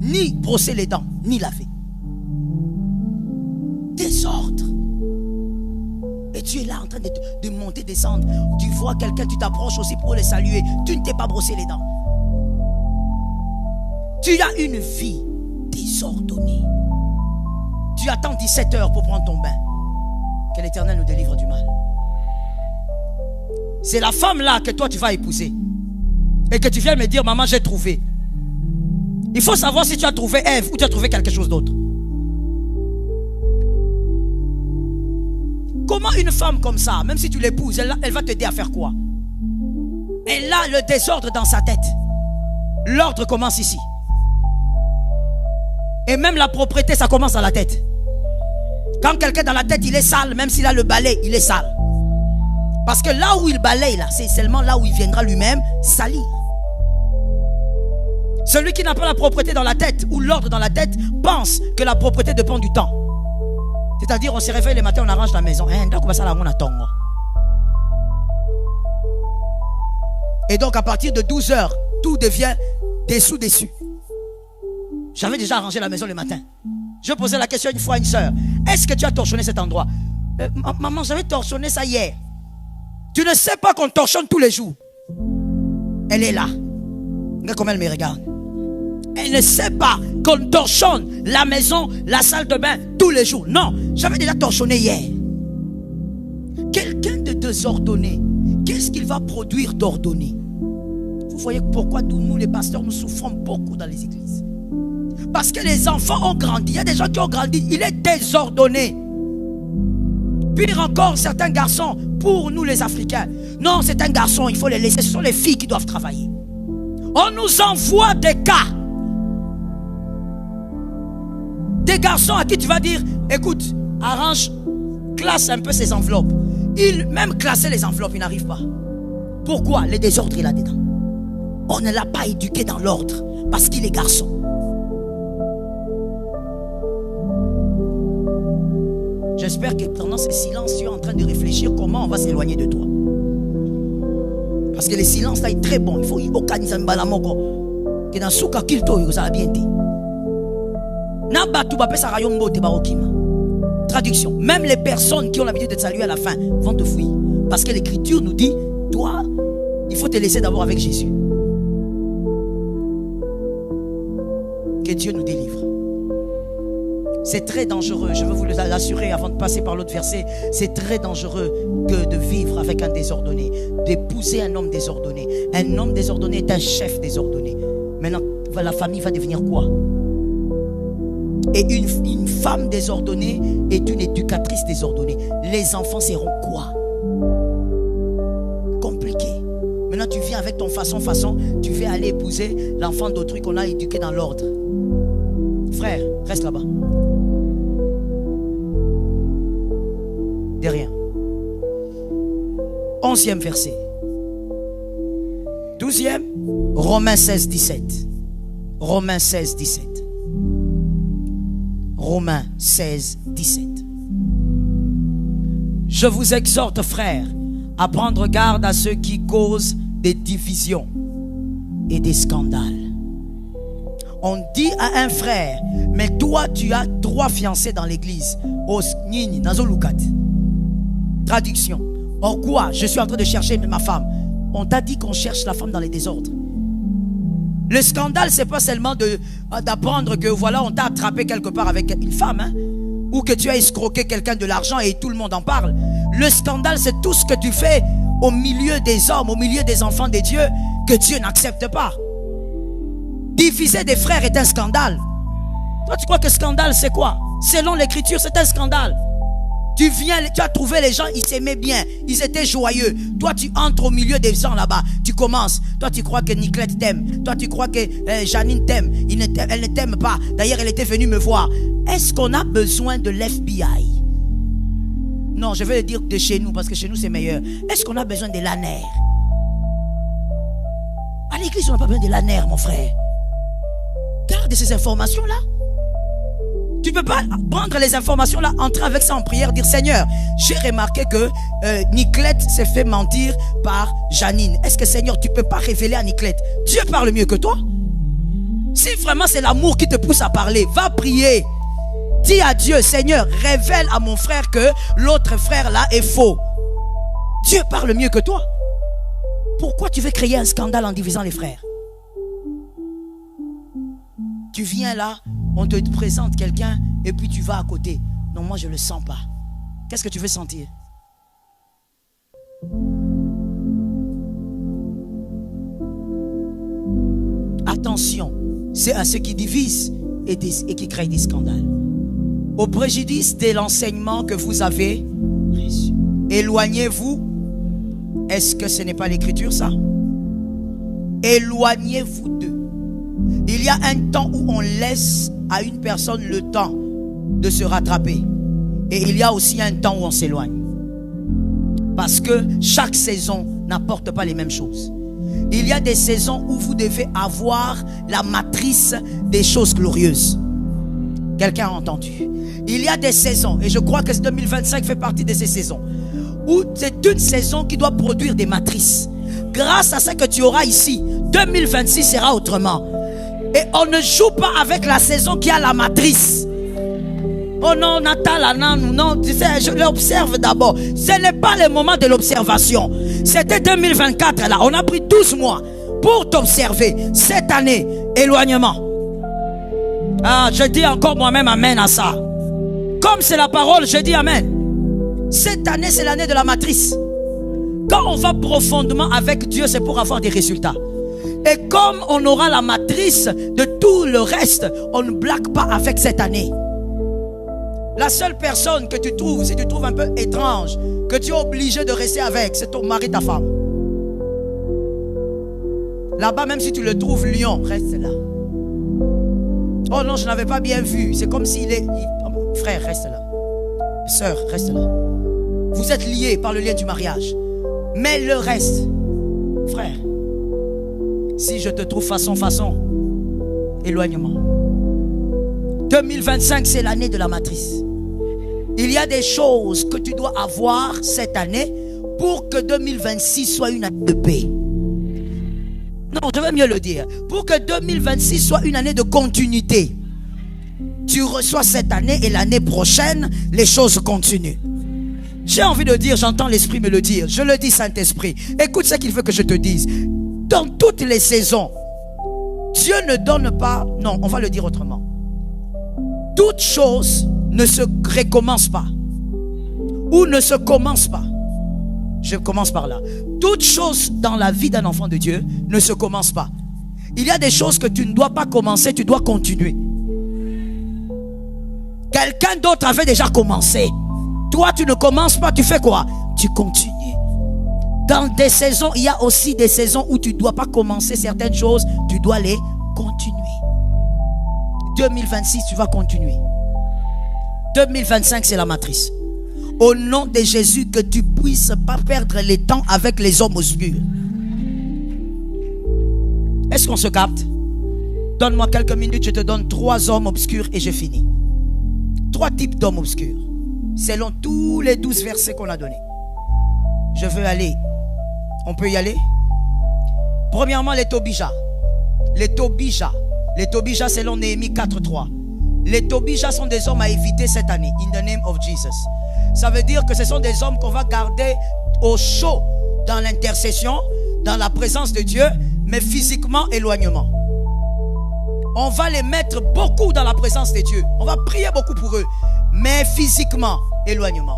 Ni brosser les dents, ni laver. Désordre. Et tu es là en train de monter, descendre. Tu vois quelqu'un, tu t'approches aussi pour le saluer. Tu ne t'es pas brossé les dents. Tu as une vie désordonnée. Tu attends 17 heures pour prendre ton bain. Que l'Éternel nous délivre du mal. C'est la femme là que toi tu vas épouser. Et que tu viens me dire, maman, j'ai trouvé. Il faut savoir si tu as trouvé Ève ou tu as trouvé quelque chose d'autre. Comment une femme comme ça, même si tu l'épouses, elle va t'aider à faire quoi? Elle a le désordre dans sa tête. L'ordre commence ici. Et même la propreté, ça commence dans la tête. Quand quelqu'un dans la tête, il est sale, même s'il a le balai, il est sale. Parce que là où il balaye, là, c'est seulement là où il viendra lui-même salir. Celui qui n'a pas la propreté dans la tête ou l'ordre dans la tête pense que la propreté dépend du temps. C'est-à-dire, on se réveille le matin, on arrange la maison. Et donc, à partir de 12 heures, tout devient dessous-dessus. J'avais déjà arrangé la maison le matin. Je posais la question une fois à une soeur. Est-ce que tu as torchonné cet endroit? Maman, j'avais torchonné ça hier. Tu ne sais pas qu'on torchonne tous les jours. Elle est là. Regarde comment elle me regarde. Elle ne sait pas qu'on torchonne la maison, la salle de bain tous les jours. Non, j'avais déjà torchonné hier. Quelqu'un de désordonné, qu'est-ce qu'il va produire d'ordonné? Vous voyez pourquoi nous les pasteurs, nous souffrons beaucoup dans les églises. Parce que les enfants ont grandi. Il y a des gens qui ont grandi. Il est désordonné. Pire encore, certains garçons, pour nous les Africains, non, c'est un garçon, il faut les laisser. Ce sont les filles qui doivent travailler. On nous envoie des cas. Des garçons à qui tu vas dire, écoute, arrange, classe un peu ces enveloppes. Même classer les enveloppes, il n'arrive pas. Pourquoi? Le désordre est là-dedans. On ne l'a pas éduqué dans l'ordre parce qu'il est garçon. J'espère que pendant ce silence, tu es en train de réfléchir comment on va s'éloigner de toi. Parce que le silence là est très bon. Il faut organiser un balamoko. Que dans souka kilto, il va bien dire. Traduction. Même les personnes qui ont l'habitude de te saluer à la fin vont te fuir. Parce que l'écriture nous dit, toi, il faut te laisser d'abord avec Jésus. Que Dieu nous délivre. C'est très dangereux, je veux vous l'assurer avant de passer par l'autre verset. C'est très dangereux que de vivre avec un désordonné, d'épouser un homme désordonné. Un homme désordonné est un chef désordonné. Maintenant, la famille va devenir quoi? Et une femme désordonnée est une éducatrice désordonnée. Les enfants seront quoi? Compliqué. Maintenant, tu viens avec ton façon, tu veux aller épouser l'enfant d'autrui qu'on a éduqué dans l'ordre. Frère, reste là-bas. Derrière. 11e verset. 12e, Romains 16, 17. Romains 16, 17. Romains 16, 17. Je vous exhorte, frères, à prendre garde à ceux qui causent des divisions et des scandales. On dit à un frère, mais toi tu as 3 fiancés dans l'église. Traduction. Or quoi? Je suis en train de chercher ma femme. On t'a dit qu'on cherche la femme dans les désordres. Le scandale, c'est pas seulement d'apprendre que voilà, on t'a attrapé quelque part avec une femme, hein, ou que tu as escroqué quelqu'un de l'argent et tout le monde en parle. Le scandale, c'est tout ce que tu fais au milieu des hommes, au milieu des enfants de Dieu, que Dieu n'accepte pas. Diviser des frères est un scandale. Toi, tu crois que scandale, c'est quoi? Selon l'écriture, c'est un scandale. Tu viens, tu as trouvé les gens, ils s'aimaient bien, ils étaient joyeux. Toi, tu entres au milieu des gens là-bas, tu commences. Toi, tu crois que Niclette t'aime. Toi, tu crois que Janine t'aime. Elle ne t'aime pas. D'ailleurs, elle était venue me voir. Est-ce qu'on a besoin de l'FBI? Non, je vais le dire de chez nous, parce que chez nous, c'est meilleur. Est-ce qu'on a besoin de l'ANER? À l'église, on n'a pas besoin de l'ANER, mon frère. Garde ces informations-là. Tu ne peux pas prendre les informations là, entrer avec ça en prière, dire Seigneur, j'ai remarqué que Niclette s'est fait mentir par Janine. Est-ce que Seigneur, tu ne peux pas révéler à Niclette? Dieu parle mieux que toi. Si vraiment c'est l'amour qui te pousse à parler, va prier. Dis à Dieu, Seigneur, révèle à mon frère que l'autre frère là est faux. Dieu parle mieux que toi. Pourquoi tu veux créer un scandale en divisant les frères? Tu viens là, on te présente quelqu'un et puis tu vas à côté. Non, moi je ne le sens pas. Qu'est-ce que tu veux sentir? Attention, c'est à ceux qui divisent et qui créent des scandales. Au préjudice de l'enseignement que vous avez reçu. Éloignez-vous. Est-ce que ce n'est pas l'écriture ça? Éloignez-vous d'eux. Il y a un temps où on laisse à une personne le temps de se rattraper. Et il y a aussi un temps où on s'éloigne. Parce que chaque saison n'apporte pas les mêmes choses. Il y a des saisons où vous devez avoir la matrice des choses glorieuses. Quelqu'un a entendu? Il y a des saisons, et je crois que 2025 fait partie de ces saisons, où c'est une saison qui doit produire des matrices. Grâce à ce que tu auras ici, 2026 sera autrement. Et on ne joue pas avec la saison qui a la matrice. Oh non, Natal, non, tu sais, je l'observe d'abord. Ce n'est pas le moment de l'observation. C'était 2024 là, on a pris 12 mois pour t'observer. Cette année, éloignement. Ah, je dis encore moi-même amen à ça. Comme c'est la parole, je dis amen. Cette année, c'est l'année de la matrice. Quand on va profondément avec Dieu, c'est pour avoir des résultats. Et comme on aura la matrice de tout le reste, on ne blague pas avec cette année. La seule personne que tu trouves, si tu trouves un peu étrange, que tu es obligé de rester avec, c'est ton mari, ta femme. Là-bas, même si tu le trouves lion, reste là. Oh non, je n'avais pas bien vu. C'est comme s'il est... Frère, reste là. Sœur, reste là. Vous êtes liés par le lien du mariage. Mais le reste, frère, si je te trouve façon, éloignement. 2025, c'est l'année de la matrice. Il y a des choses que tu dois avoir cette année pour que 2026 soit une année de paix. Non, je vais mieux le dire. Pour que 2026 soit une année de continuité. Tu reçois cette année et l'année prochaine, les choses continuent. J'ai envie de dire, j'entends l'Esprit me le dire. Je le dis, Saint-Esprit. Écoute ce qu'il veut que je te dise. Dans toutes les saisons, Dieu ne donne pas... Non, on va le dire autrement. toute chose ne se recommence pas. Ou ne se commence pas. Je commence par là. Toute chose dans la vie d'un enfant de Dieu ne se commence pas. Il y a des choses que tu ne dois pas commencer, tu dois continuer. Quelqu'un d'autre avait déjà commencé. Toi, tu ne commences pas, tu fais quoi? Tu continues. Dans des saisons, il y a aussi des saisons où tu ne dois pas commencer certaines choses, tu dois les continuer. 2026, tu vas continuer. 2025, c'est la matrice. Au nom de Jésus, que tu puisses pas perdre le temps avec les hommes obscurs. Est-ce qu'on se capte? Donne-moi quelques minutes, je te donne 3 hommes obscurs et j'ai fini. 3 types d'hommes obscurs, selon tous les 12 versets qu'on a donnés. Je veux aller. On peut y aller? Premièrement, les Tobija. Les Tobija. Les Tobija selon Néhémie 4.3. Les Tobija sont des hommes à éviter cette année. In the name of Jesus. Ça veut dire que ce sont des hommes qu'on va garder au chaud dans l'intercession, dans la présence de Dieu, mais physiquement éloignement. On va les mettre beaucoup dans la présence de Dieu. On va prier beaucoup pour eux, mais physiquement éloignement.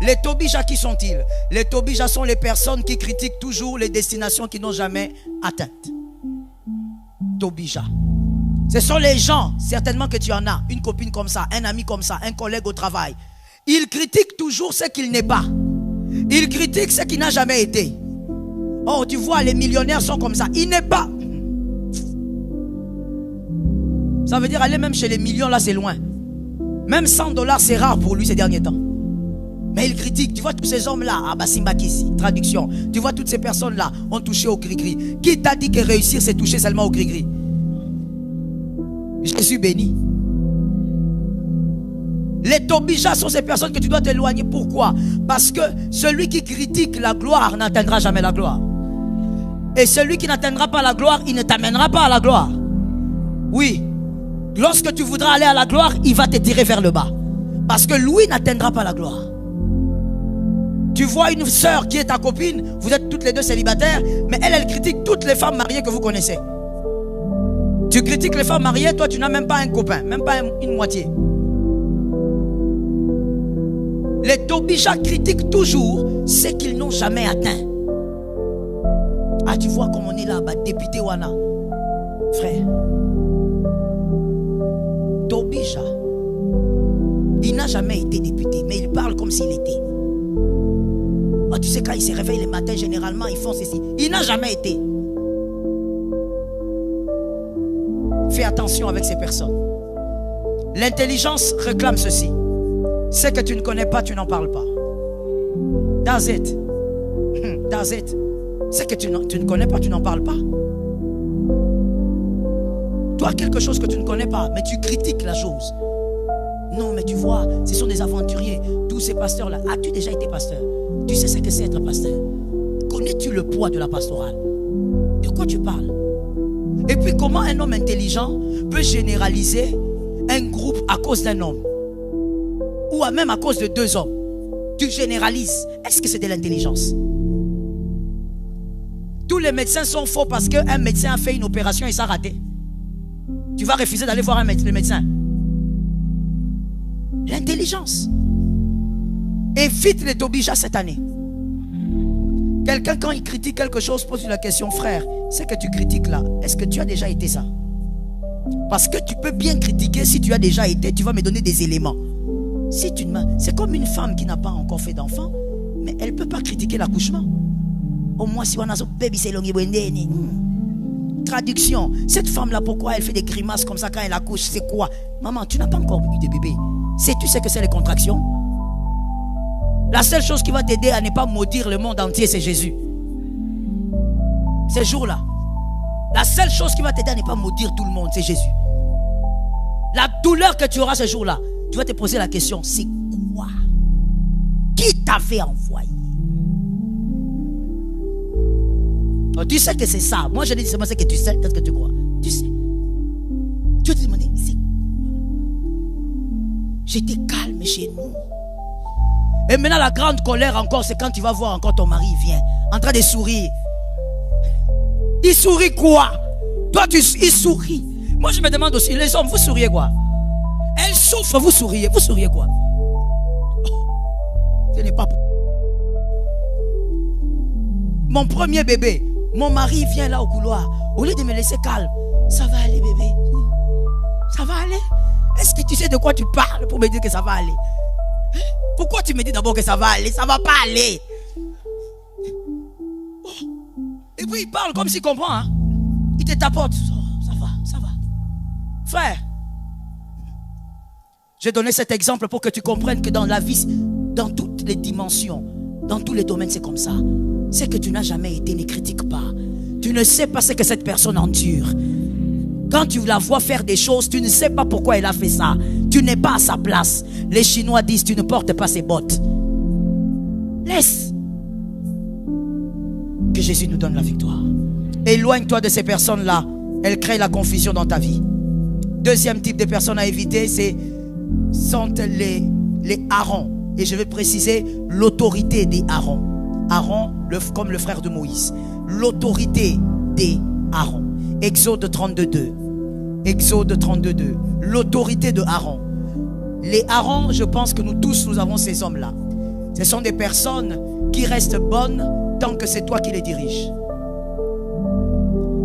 Les Tobija, qui sont-ils? Les Tobija sont les personnes qui critiquent toujours les destinations qu'ils n'ont jamais atteintes. Tobija. Ce sont les gens, certainement que tu en as, une copine comme ça, un ami comme ça, un collègue au travail. Il critique toujours ce qu'il n'est pas. Il critique ce qui n'a jamais été. Oh, tu vois, les millionnaires sont comme ça. Il n'est pas. Ça veut dire aller même chez les millions, là, c'est loin. Même $100, c'est rare pour lui ces derniers temps. Mais il critique. Tu vois tous ces hommes-là, Abasimbakisi, traduction. Tu vois toutes ces personnes-là ont touché au gris-gris. Qui t'a dit que réussir, c'est toucher seulement au gris-gris? Je suis béni. Les Tobija sont ces personnes que tu dois t'éloigner. Pourquoi? Parce que celui qui critique la gloire n'atteindra jamais la gloire. Et celui qui n'atteindra pas la gloire, il ne t'amènera pas à la gloire. Oui. Lorsque tu voudras aller à la gloire, il va te tirer vers le bas. Parce que lui n'atteindra pas la gloire. Tu vois une sœur qui est ta copine, vous êtes toutes les deux célibataires, mais elle critique toutes les femmes mariées que vous connaissez. Tu critiques les femmes mariées, toi tu n'as même pas un copain, même pas une moitié. Les Tobija critiquent toujours ce qu'ils n'ont jamais atteint. Ah, tu vois comme on est là, député Wana. Frère, Tobija, il n'a jamais été député, mais il parle comme s'il était. Oh, tu sais, quand il se réveille le matin, généralement, ils font ceci. Il n'a jamais été. Fais attention avec ces personnes. L'intelligence réclame ceci. Ce que tu ne connais pas, tu n'en parles pas. That's it. That's it. Ce que tu ne connais pas, tu n'en parles pas. Toi, quelque chose que tu ne connais pas, mais tu critiques la chose. Non, mais tu vois, ce sont des aventuriers. Tous ces pasteurs-là. As-tu déjà été pasteur? Tu sais ce que c'est être pasteur? Connais-tu le poids de la pastorale? De quoi tu parles? Et puis, comment un homme intelligent peut généraliser un groupe à cause d'un homme? Ou même à cause de 2 hommes? Tu généralises. Est-ce que c'est de l'intelligence? Tous les médecins sont faux parce qu'un médecin a fait une opération et ça a raté. Tu vas refuser d'aller voir le médecin. L'intelligence. Évite les Tobija cette année. Quelqu'un, quand il critique quelque chose, pose la question: frère, ce que tu critiques là, est-ce que tu as déjà été ça? Parce que tu peux bien critiquer. Si tu as déjà été, tu vas me donner des éléments. Si tu ne... C'est comme une femme qui n'a pas encore fait d'enfant, mais elle ne peut pas critiquer l'accouchement. Au moins, si on a son bébé, c'est long. Traduction. Cette femme-là, pourquoi elle fait des grimaces comme ça quand elle accouche? C'est quoi? Maman, tu n'as pas encore eu de bébé. Sais-tu ce que c'est les contractions? La seule chose qui va t'aider à ne pas maudire le monde entier, c'est Jésus. Ces jours-là, la seule chose qui va t'aider à ne pas maudire tout le monde, c'est Jésus. La douleur que tu auras ce jour-là, tu vas te poser la question: c'est quoi? Qui t'avait envoyé? Oh, tu sais que c'est ça. Moi je dis seulement ce que tu sais, qu'est-ce que tu crois. Tu sais. Tu vas te demander: c'est quoi? J'étais calme chez nous. Et maintenant la grande colère encore, c'est quand tu vas voir encore ton mari vient en train de sourire. Il sourit quoi? Toi il sourit. Moi je me demande aussi, les hommes, vous souriez quoi? Elle souffre, vous souriez. Vous souriez quoi? Ce n'est pas pour... Mon premier bébé, mon mari vient là au couloir. Au lieu de me laisser calme, ça va aller bébé. Ça va aller? Est-ce que tu sais de quoi tu parles pour me dire que ça va aller? Pourquoi tu me dis d'abord que ça va aller? Ça va pas aller. Et puis il parle comme s'il comprend. Hein? Il te tapote. Ça va, ça va. Frère, j'ai donné cet exemple pour que tu comprennes que dans la vie, dans toutes les dimensions, dans tous les domaines, c'est comme ça. C'est que tu n'as jamais été, ne critique pas. Tu ne sais pas ce que cette personne endure. Quand tu la vois faire des choses, tu ne sais pas pourquoi elle a fait ça. Tu n'es pas à sa place. Les Chinois disent, tu ne portes pas ses bottes. Laisse que Jésus nous donne la victoire. Éloigne-toi de ces personnes-là. Elles créent la confusion dans ta vie. Deuxième type de personnes à éviter, sont les Aaron. Et je vais préciser l'autorité des Aaron. Aaron, comme le frère de Moïse. L'autorité des Aaron. Exode 32:2. Exode 32:2. L'autorité de Aaron. Les Aaron, je pense que nous tous, nous avons ces hommes-là. Ce sont des personnes qui restent bonnes tant que c'est toi qui les diriges.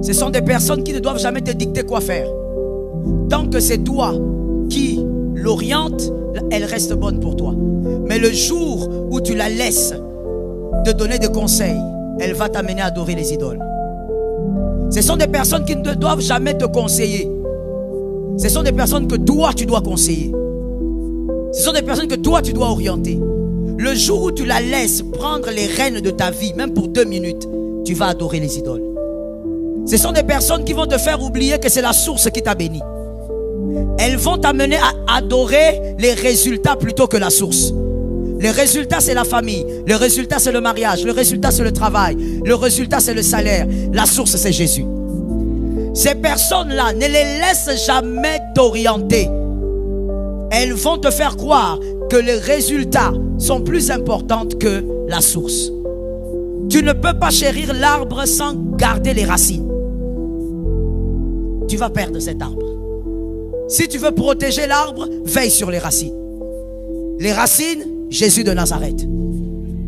Ce sont des personnes qui ne doivent jamais te dicter quoi faire. Tant que c'est toi qui l'oriente, elle reste bonne pour toi. Mais le jour où tu la laisses te donner des conseils, elle va t'amener à adorer les idoles. Ce sont des personnes qui ne doivent jamais te conseiller. Ce sont des personnes que toi tu dois conseiller. Ce sont des personnes que toi tu dois orienter. Le jour où tu la laisses prendre les rênes de ta vie, même pour 2 minutes, tu vas adorer les idoles. Ce sont des personnes qui vont te faire oublier que c'est la source qui t'a béni. Elles vont t'amener à adorer les résultats plutôt que la source. Les résultats, c'est la famille. Le résultat, c'est le mariage. Le résultat, c'est le travail. Le résultat, c'est le salaire. La source, c'est Jésus. Ces personnes-là, ne les laisse jamais t'orienter. Elles vont te faire croire que les résultats sont plus importants que la source. Tu ne peux pas chérir l'arbre sans garder les racines. Tu vas perdre cet arbre. Si tu veux protéger l'arbre, veille sur les racines. Les racines, Jésus de Nazareth.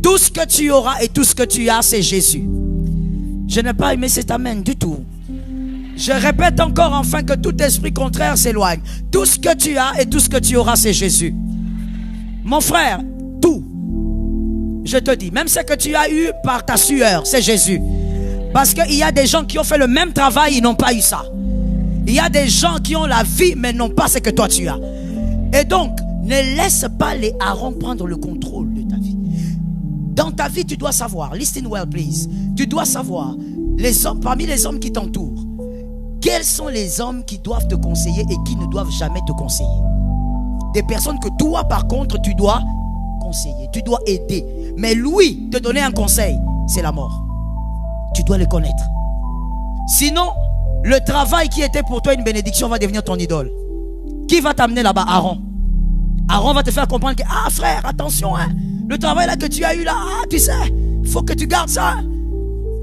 Tout ce que tu auras et tout ce que tu as, c'est Jésus. Je n'ai pas aimé cet amen du tout. Je répète encore enfin que tout esprit contraire s'éloigne. Tout ce que tu as et tout ce que tu auras, c'est Jésus. Mon frère, tout. Je te dis, même ce que tu as eu par ta sueur, c'est Jésus. Parce qu'il y a des gens qui ont fait le même travail, ils n'ont pas eu ça. Il y a des gens qui ont la vie, mais n'ont pas ce que toi tu as. Et donc, ne laisse pas les Aaron prendre le contrôle de ta vie. Dans ta vie, tu dois savoir, listen well please, tu dois savoir, les hommes, parmi les hommes qui t'entourent, quels sont les hommes qui doivent te conseiller et qui ne doivent jamais te conseiller. Des personnes que toi, par contre, tu dois conseiller, tu dois aider. Mais lui, te donner un conseil, c'est la mort. Tu dois le connaître. Sinon, le travail qui était pour toi une bénédiction va devenir ton idole. Qui va t'amener là-bas? Aaron. Aaron va te faire comprendre que, ah frère, attention, hein, le travail là que tu as eu là, ah, tu sais, il faut que tu gardes ça.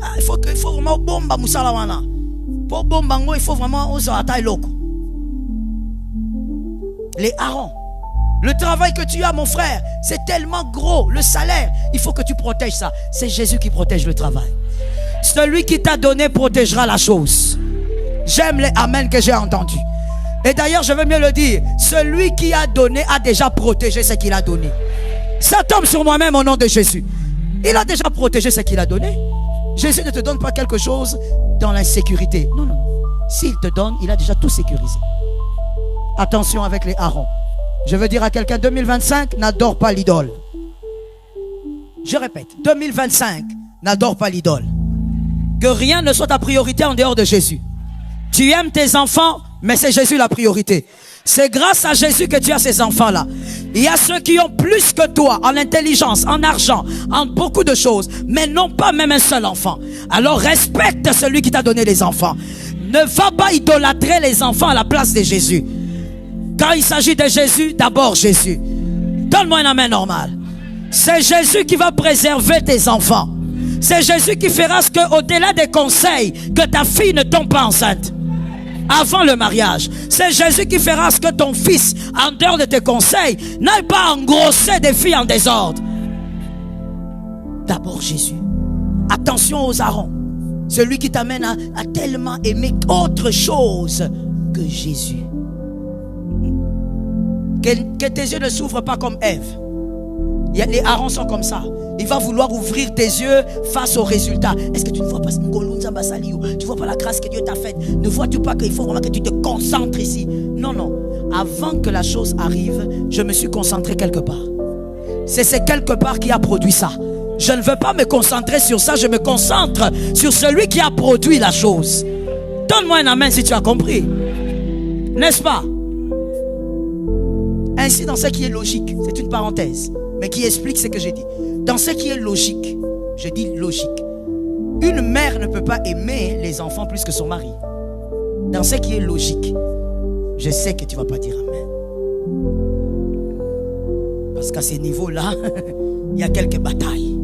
Ah, il faut vraiment bomba moussalawana. Pour bombango, il faut vraiment oser taille loco. Les Aaron. Le travail que tu as, mon frère, c'est tellement gros. Le salaire, il faut que tu protèges ça. C'est Jésus qui protège le travail. Celui qui t'a donné protégera la chose. J'aime les amen que j'ai entendus. Et d'ailleurs, je veux mieux le dire. Celui qui a donné a déjà protégé ce qu'il a donné. Ça tombe sur moi-même au nom de Jésus. Il a déjà protégé ce qu'il a donné. Jésus ne te donne pas quelque chose dans l'insécurité. Non, non. S'il te donne, il a déjà tout sécurisé. Attention avec les Aaron. Je veux dire à quelqu'un, 2025, n'adore pas l'idole. Je répète, 2025, n'adore pas l'idole. Que rien ne soit ta priorité en dehors de Jésus. Tu aimes tes enfants, mais c'est Jésus la priorité. C'est grâce à Jésus que tu as ces enfants-là. Il y a ceux qui ont plus que toi en intelligence, en argent, en beaucoup de choses, mais n'ont pas même un seul enfant. Alors respecte celui qui t'a donné les enfants. Ne va pas idolâtrer les enfants à la place de Jésus. Quand il s'agit de Jésus, d'abord Jésus. Donne-moi un amen normal. C'est Jésus qui va préserver tes enfants. C'est Jésus qui fera ce que, au-delà des conseils, que ta fille ne tombe pas enceinte. avant le mariage. C'est Jésus qui fera ce que ton fils, en dehors de tes conseils, n'aille pas engrosser des filles en désordre. D'abord Jésus. Attention aux Aaron. Celui qui t'amène à tellement aimer autre chose que Jésus. Que tes yeux ne s'ouvrent pas comme Ève. Les Aaron sont comme ça. Il va vouloir ouvrir tes yeux face aux résultats. Est-ce que tu ne vois pas tu ne vois pas la grâce que Dieu t'a faite? Ne vois-tu pas qu'il faut vraiment que tu te concentres ici? Non, non. Avant que la chose arrive, je me suis concentré quelque part. C'est quelque part qui a produit ça. Je ne veux pas me concentrer sur ça. Je me concentre sur celui qui a produit la chose. Donne-moi un amen si tu as compris. N'est-ce pas? Ainsi, dans ce qui est logique, c'est une parenthèse, mais qui explique ce que j'ai dit. Dans ce qui est logique, je dis logique, une mère ne peut pas aimer les enfants plus que son mari. Dans ce qui est logique, je sais que tu ne vas pas dire amen. Parce qu'à ces niveaux-là, il y a quelques batailles.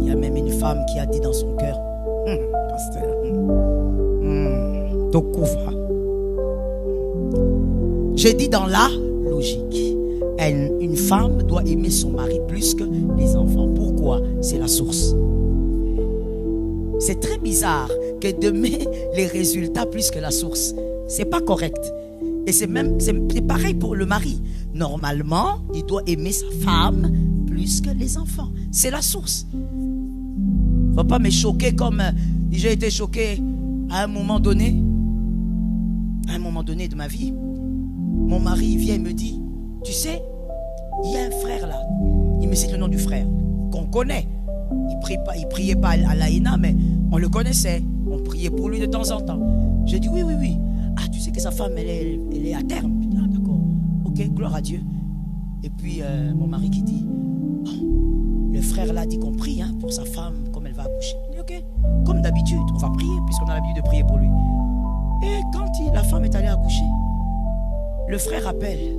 Il y a même une femme qui a dit dans son cœur, pasteur, Tokufa. J'ai dit dans la logique, une femme doit aimer son mari plus que les enfants. Pourquoi? C'est la source. C'est très bizarre que d'aimer les résultats plus que la source. C'est pas correct. Et c'est pareil pour le mari. Normalement, il doit aimer sa femme plus que les enfants. C'est la source. Faut pas me choquer comme j'ai été choqué à un moment donné. À un moment donné de ma vie. Mon mari vient et me dit, tu sais, il y a un frère là. Il me cite le nom du frère qu'on connaît. Il priait pas à l'Aïna, mais on le connaissait. On priait pour lui de temps en temps. J'ai dit oui. Ah, tu sais que sa femme, elle est à terme. Ah, d'accord. Ok, gloire à Dieu. Et puis mon mari qui dit, oh, le frère là dit qu'on prie pour sa femme, comme elle va accoucher. Je dis ok, comme d'habitude, on va prier puisqu'on a l'habitude de prier pour lui. Et quand la femme est allée accoucher, le frère appelle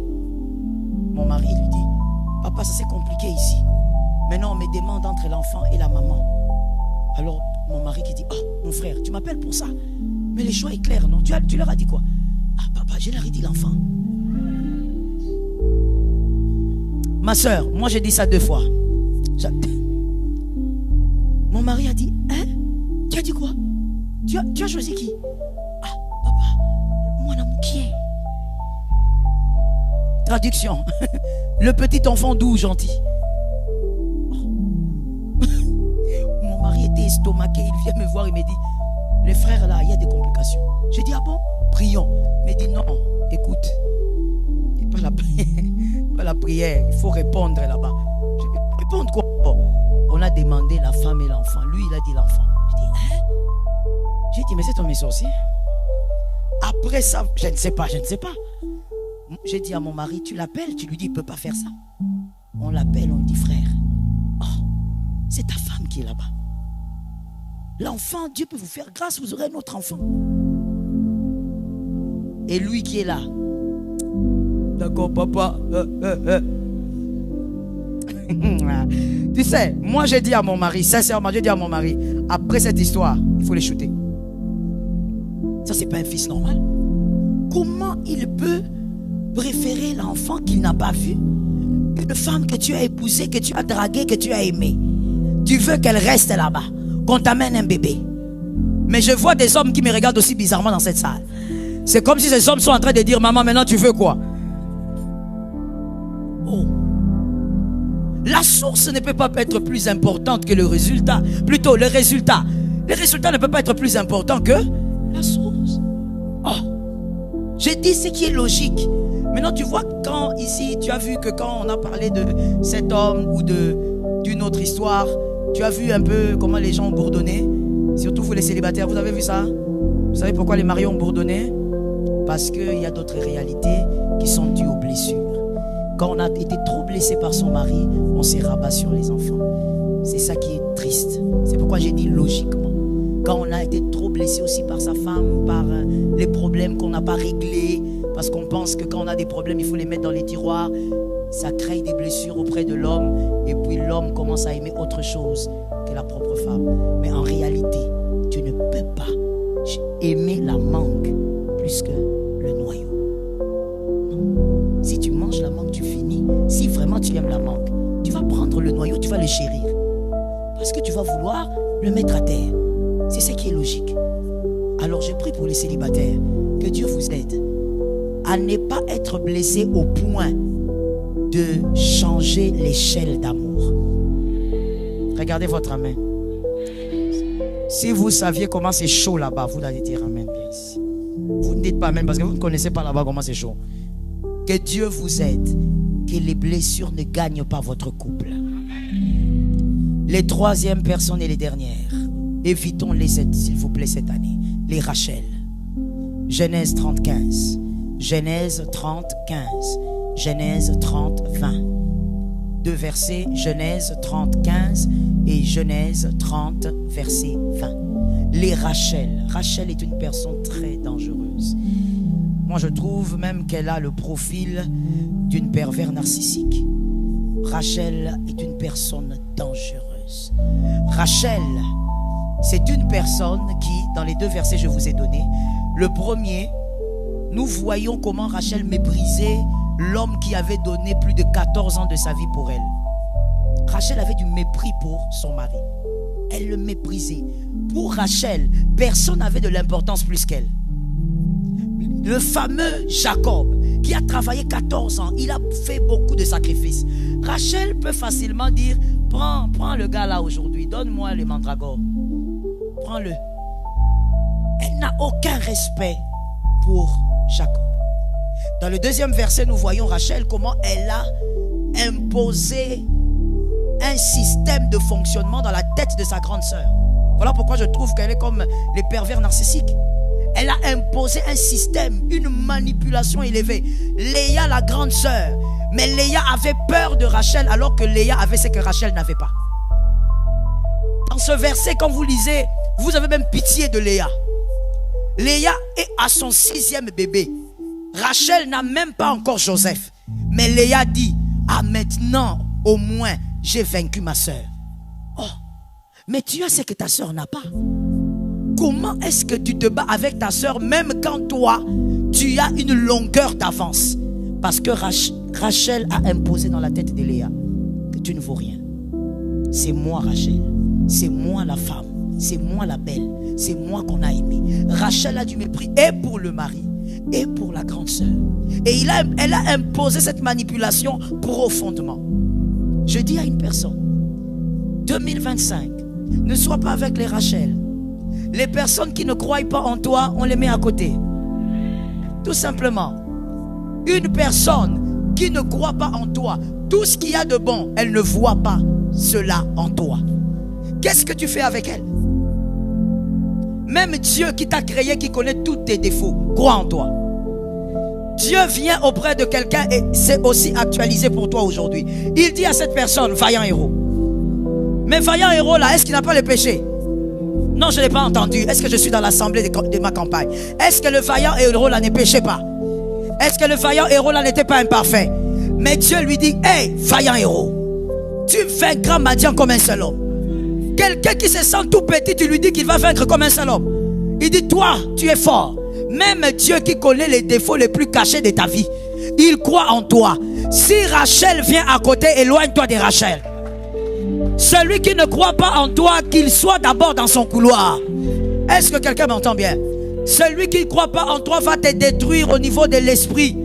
mon mari, lui dit, papa, ça c'est compliqué ici. Maintenant on me demande entre l'enfant et la maman. Alors mon mari qui dit, oh mon frère, tu m'appelles pour ça. Mais le choix est clair, non? Tu leur as dit quoi? Ah papa, je leur ai dit l'enfant. Ma soeur, moi j'ai dit ça 2 fois. Mon mari a dit, hein? Tu as dit quoi? Tu as choisi qui? Ah papa, moi qui est. Traduction. Le petit enfant doux, gentil. Mon mari était estomaqué. Il vient me voir et me dit, les frères là, il y a des complications. J'ai dit, ah bon? Prions. Il me dit, non, écoute. Pas la prière. Il faut répondre là-bas. J'ai dit, répondre quoi? On a demandé la femme et l'enfant. Lui, il a dit l'enfant. J'ai dit, hein? J'ai dit, mais c'est ton sorcier. Après ça, je ne sais pas. J'ai dit à mon mari, tu l'appelles, tu lui dis, il ne peut pas faire ça. On l'appelle, on lui dit, frère, oh, c'est ta femme qui est là-bas. L'enfant, Dieu peut vous faire grâce, vous aurez un autre enfant. Et lui qui est là, d'accord, papa. Tu sais, moi j'ai dit à mon mari, sincèrement, j'ai dit à mon mari, après cette histoire, il faut les shooter. Ça, c'est pas un fils normal. Comment il peut préférer l'enfant qu'il n'a pas vu? Une femme que tu as épousée, que tu as draguée, que tu as aimée. Tu veux qu'elle reste là-bas, qu'on t'amène un bébé. Mais je vois des hommes qui me regardent aussi bizarrement dans cette salle. C'est comme si ces hommes sont en train de dire, maman, maintenant tu veux quoi? Oh. La source ne peut pas être plus importante que le résultat. Plutôt, le résultat. Le résultat ne peut pas être plus important que la source. Oh. J'ai dit ce qui est logique. Maintenant, tu vois, quand ici, tu as vu que quand on a parlé de cet homme ou d'une autre histoire, tu as vu un peu comment les gens ont bourdonné. Surtout vous les célibataires, vous avez vu ça? Vous savez pourquoi les mariés ont bourdonné? Parce qu'il y a d'autres réalités qui sont dues aux blessures. Quand on a été trop blessé par son mari, on s'est rabat sur les enfants. C'est ça qui est triste. C'est pourquoi j'ai dit logiquement. Quand on a été trop blessé aussi par sa femme, par les problèmes qu'on n'a pas réglés, parce qu'on pense que quand on a des problèmes, il faut les mettre dans les tiroirs, ça crée des blessures auprès de l'homme, et puis l'homme commence à aimer autre chose que la propre femme. Mais en réalité, tu ne peux pas aimer la mangue plus que le noyau. Non. Si tu manges la mangue, tu finis. Si vraiment tu aimes la mangue, tu vas prendre le noyau, tu vas le chérir. Parce que tu vas vouloir le mettre à terre. C'est ce qui est logique. Alors je prie pour les célibataires, que Dieu vous aide à ne pas être blessé au point de changer l'échelle d'amour. Regardez votre amen. Si vous saviez comment c'est chaud là-bas, vous allez dire amen bien ici. Vous ne dites pas amen parce que vous ne connaissez pas là-bas comment c'est chaud. Que Dieu vous aide, que les blessures ne gagnent pas votre couple. Les troisièmes personnes et les dernières, évitons-les s'il vous plaît cette année. Les Rachel. Genèse 30, 15. Genèse 30, 15. Genèse 30, 20. Deux versets, Genèse 30, 15 et Genèse 30, verset 20. Les Rachel. Rachel est une personne très dangereuse. Moi, je trouve même qu'elle a le profil d'une pervers narcissique. Rachel est une personne dangereuse. Rachel, c'est une personne qui, dans les deux versets que je vous ai donnés, le premier, nous voyons comment Rachel méprisait l'homme qui avait donné plus de 14 ans de sa vie pour elle. Rachel avait du mépris pour son mari. Elle le méprisait. Pour Rachel, personne n'avait de l'importance plus qu'elle. Le fameux Jacob, qui a travaillé 14 ans, il a fait beaucoup de sacrifices. Rachel peut facilement dire, prends le gars là aujourd'hui, donne-moi le mandragore. Prends-le. Elle n'a aucun respect pour Jacob. Dans le deuxième verset, nous voyons Rachel, comment elle a imposé un système de fonctionnement dans la tête de sa grande sœur. Voilà pourquoi je trouve qu'elle est comme les pervers narcissiques. Elle a imposé un système, une manipulation élevée. Léa, la grande sœur. Mais Léa avait peur de Rachel alors que Léa avait ce que Rachel n'avait pas. Dans ce verset, quand vous lisez, vous avez même pitié de Léa. Léa est à son 6e bébé. Rachel n'a même pas encore Joseph. Mais Léa dit, ah maintenant au moins j'ai vaincu ma sœur. Oh, mais tu as ce que ta sœur n'a pas. Comment est-ce que tu te bats avec ta sœur même quand toi tu as une longueur d'avance? Parce que Rachel a imposé dans la tête de Léa que tu ne vaux rien. C'est moi Rachel, c'est moi la femme, c'est moi la belle, c'est moi qu'on a aimé. Rachel a du mépris et pour le mari et pour la grande sœur. Et elle a imposé cette manipulation profondément. Je dis à une personne, 2025, ne sois pas avec les Rachel. Les personnes qui ne croient pas en toi, on les met à côté. Tout simplement. Une personne qui ne croit pas en toi, tout ce qu'il y a de bon, elle ne voit pas cela en toi. Qu'est-ce que tu fais avec elle? Même Dieu qui t'a créé, qui connaît tous tes défauts, croit en toi. Dieu vient auprès de quelqu'un et c'est aussi actualisé pour toi aujourd'hui. Il dit à cette personne, vaillant héros. Mais vaillant héros là, est-ce qu'il n'a pas le péché? Non, je ne l'ai pas entendu. Est-ce que je suis dans l'assemblée de ma campagne? Est-ce que le vaillant héros là ne péchait pas? Est-ce que le vaillant héros là n'était pas imparfait? Mais Dieu lui dit, hey, vaillant héros, tu vaincras Madian comme un seul homme. Quelqu'un qui se sent tout petit, tu lui dis qu'il va vaincre comme un seul homme. Il dit, toi, tu es fort. Même Dieu qui connaît les défauts les plus cachés de ta vie, il croit en toi. Si Rachel vient à côté, éloigne-toi de Rachel. Celui qui ne croit pas en toi, qu'il soit d'abord dans son couloir. Est-ce que quelqu'un m'entend bien? Celui qui ne croit pas en toi va te détruire au niveau de l'esprit.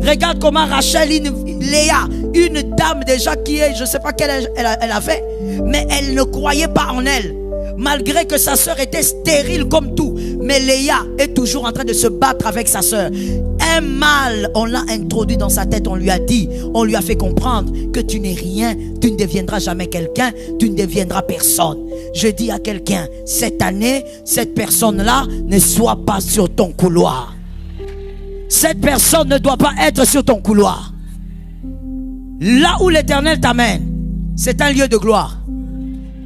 Regarde comment Rachel, Léa, une dame déjà qui est, je ne sais pas quelle âge elle avait, mais elle ne croyait pas en elle. Malgré que sa sœur était stérile comme tout. Mais Léa est toujours en train de se battre avec sa sœur. Un mal, on l'a introduit dans sa tête. On lui a dit, on lui a fait comprendre que tu n'es rien. Tu ne deviendras jamais quelqu'un. Tu ne deviendras personne. Je dis à quelqu'un, cette année, cette personne-là ne soit pas sur ton couloir. Cette personne ne doit pas être sur ton couloir. Là où l'Éternel t'amène, c'est un lieu de gloire.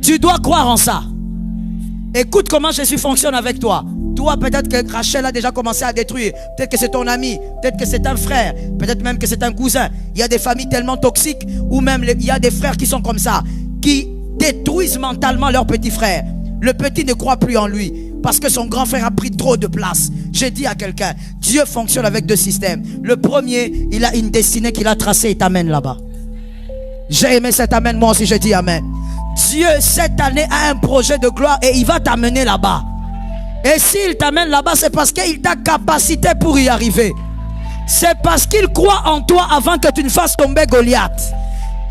Tu dois croire en ça. Écoute comment Jésus fonctionne avec toi. Toi, peut-être que Rachel a déjà commencé à détruire. Peut-être que c'est ton ami. Peut-être que c'est un frère. Peut-être même que c'est un cousin. Il y a des familles tellement toxiques. Ou même il y a des frères qui sont comme ça. Qui détruisent mentalement leur petit frère. Le petit ne croit plus en lui. parce que son grand frère a pris trop de place. J'ai dit à quelqu'un, Dieu fonctionne avec 2 systèmes. Le premier, il a une destinée qu'il a tracée et t'amène là-bas. J'ai aimé cet amen, moi aussi je dis amen. Dieu cette année a un projet de gloire et il va t'amener là-bas. Et s'il t'amène là-bas, c'est parce qu'il t'a capacité pour y arriver. C'est parce qu'il croit en toi avant que tu ne fasses tomber Goliath.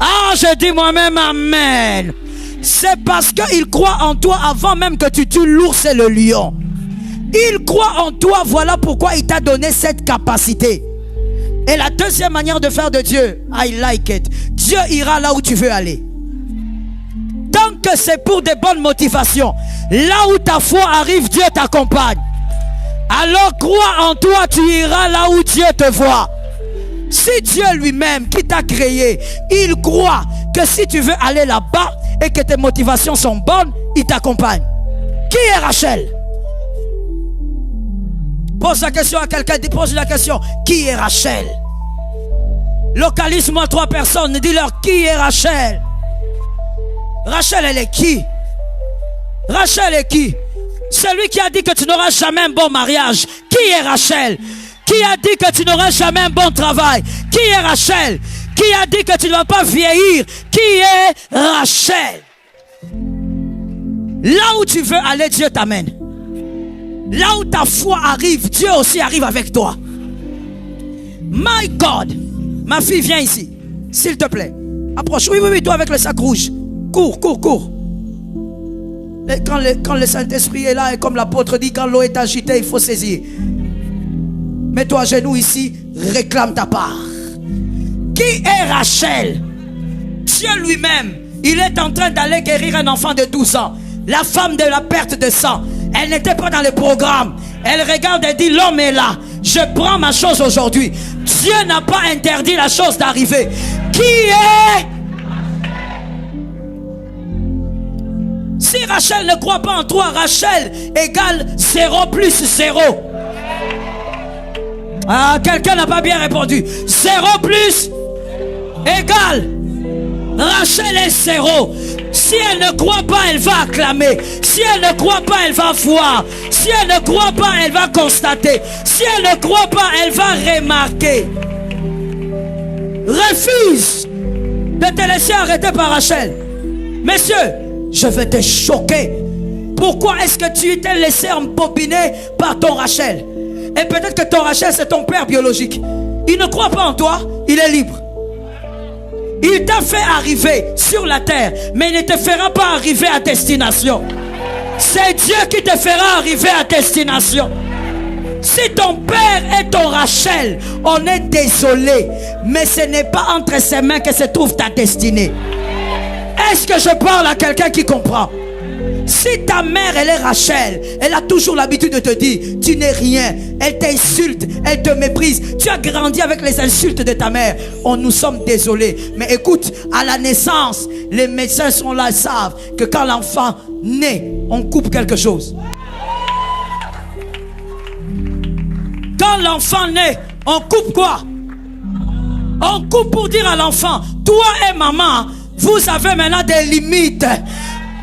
Ah, je dis moi-même amen. C'est parce qu'il croit en toi avant même que tu tues l'ours et le lion. Il croit en toi, voilà pourquoi il t'a donné cette capacité. Et la deuxième manière de faire de Dieu, I like it. Dieu ira là où tu veux aller. Tant que c'est pour des bonnes motivations, là où ta foi arrive, Dieu t'accompagne. Alors crois en toi, tu iras là où Dieu te voit. Si Dieu lui-même qui t'a créé, il croit que si tu veux aller là-bas et que tes motivations sont bonnes, il t'accompagne. Qui est Rachel? Pose la question à quelqu'un, pose la question. Qui est Rachel? Localise-moi 3 personnes, dis-leur qui est Rachel. Rachel, elle est qui? Rachel est qui? Celui qui a dit que tu n'auras jamais un bon mariage. Qui est Rachel? Qui a dit que tu n'auras jamais un bon travail? Qui est Rachel? Qui a dit que tu ne vas pas vieillir? Qui est Rachel? Là où tu veux aller, Dieu t'amène. Là où ta foi arrive, Dieu aussi arrive avec toi. My God. Ma fille, viens ici. S'il te plaît. Approche. Oui, oui, oui, toi avec le sac rouge. Cours, cours, cours. Et quand le Saint-Esprit est là, et comme l'apôtre dit, quand l'eau est agitée, il faut saisir. Mets-toi à genoux ici, réclame ta part. Qui est Rachel? Dieu lui-même, il est en train d'aller guérir un enfant de 12 ans. La femme de la perte de sang. Elle n'était pas dans le programme. Elle regarde et dit, l'homme est là. Je prends ma chose aujourd'hui. Dieu n'a pas interdit la chose d'arriver. Qui est? Si Rachel ne croit pas en toi, Rachel égale 0 plus 0. Ah, quelqu'un n'a pas bien répondu. 0 plus égale. Rachel est 0. Si elle ne croit pas, elle va acclamer. Si elle ne croit pas, elle va voir. Si elle ne croit pas, elle va constater. Si elle ne croit pas, elle va remarquer. Refuse de te laisser arrêter par Rachel. Messieurs, je vais te choquer. Pourquoi est-ce que tu t'es laissé embobiner par ton Rachel? Et peut-être que ton Rachel, c'est ton père biologique. Il ne croit pas en toi, il est libre. Il t'a fait arriver sur la terre, mais il ne te fera pas arriver à destination. C'est Dieu qui te fera arriver à destination. Si ton père est ton Rachel, on est désolé, mais ce n'est pas entre ses mains que se trouve ta destinée. Est-ce que je parle à quelqu'un qui comprend? Si ta mère, elle est Rachel, elle a toujours l'habitude de te dire, tu n'es rien. Elle t'insulte, elle te méprise. Tu as grandi avec les insultes de ta mère. Nous sommes désolés. Mais écoute, à la naissance, les médecins sont là, savent que quand l'enfant naît, on coupe quelque chose. Quand l'enfant naît, on coupe quoi? On coupe pour dire à l'enfant, toi et maman, vous avez maintenant des limites.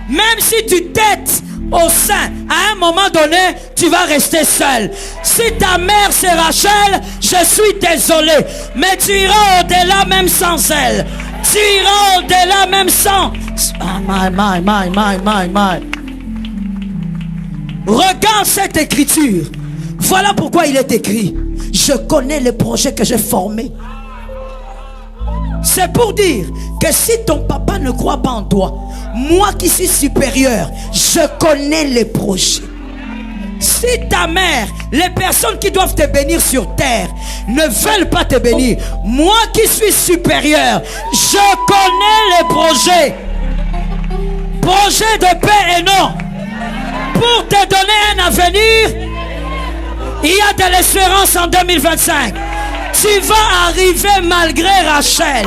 Même si tu t'aides au sein, à un moment donné, tu vas rester seul. Si ta mère c'est Rachel, je suis désolé, mais tu iras au-delà même sans elle. Tu iras au-delà même sans... my. Regarde cette écriture. Voilà pourquoi il est écrit. Je connais les projets que j'ai formés. C'est pour dire que si ton papa ne croit pas en toi, moi qui suis supérieur, je connais les projets. Si ta mère, les personnes qui doivent te bénir sur terre ne veulent pas te bénir, moi qui suis supérieur, je connais les projets. Projets de paix et non. Pour te donner un avenir, il y a de l'espérance en 2025. Tu vas arriver malgré Rachel.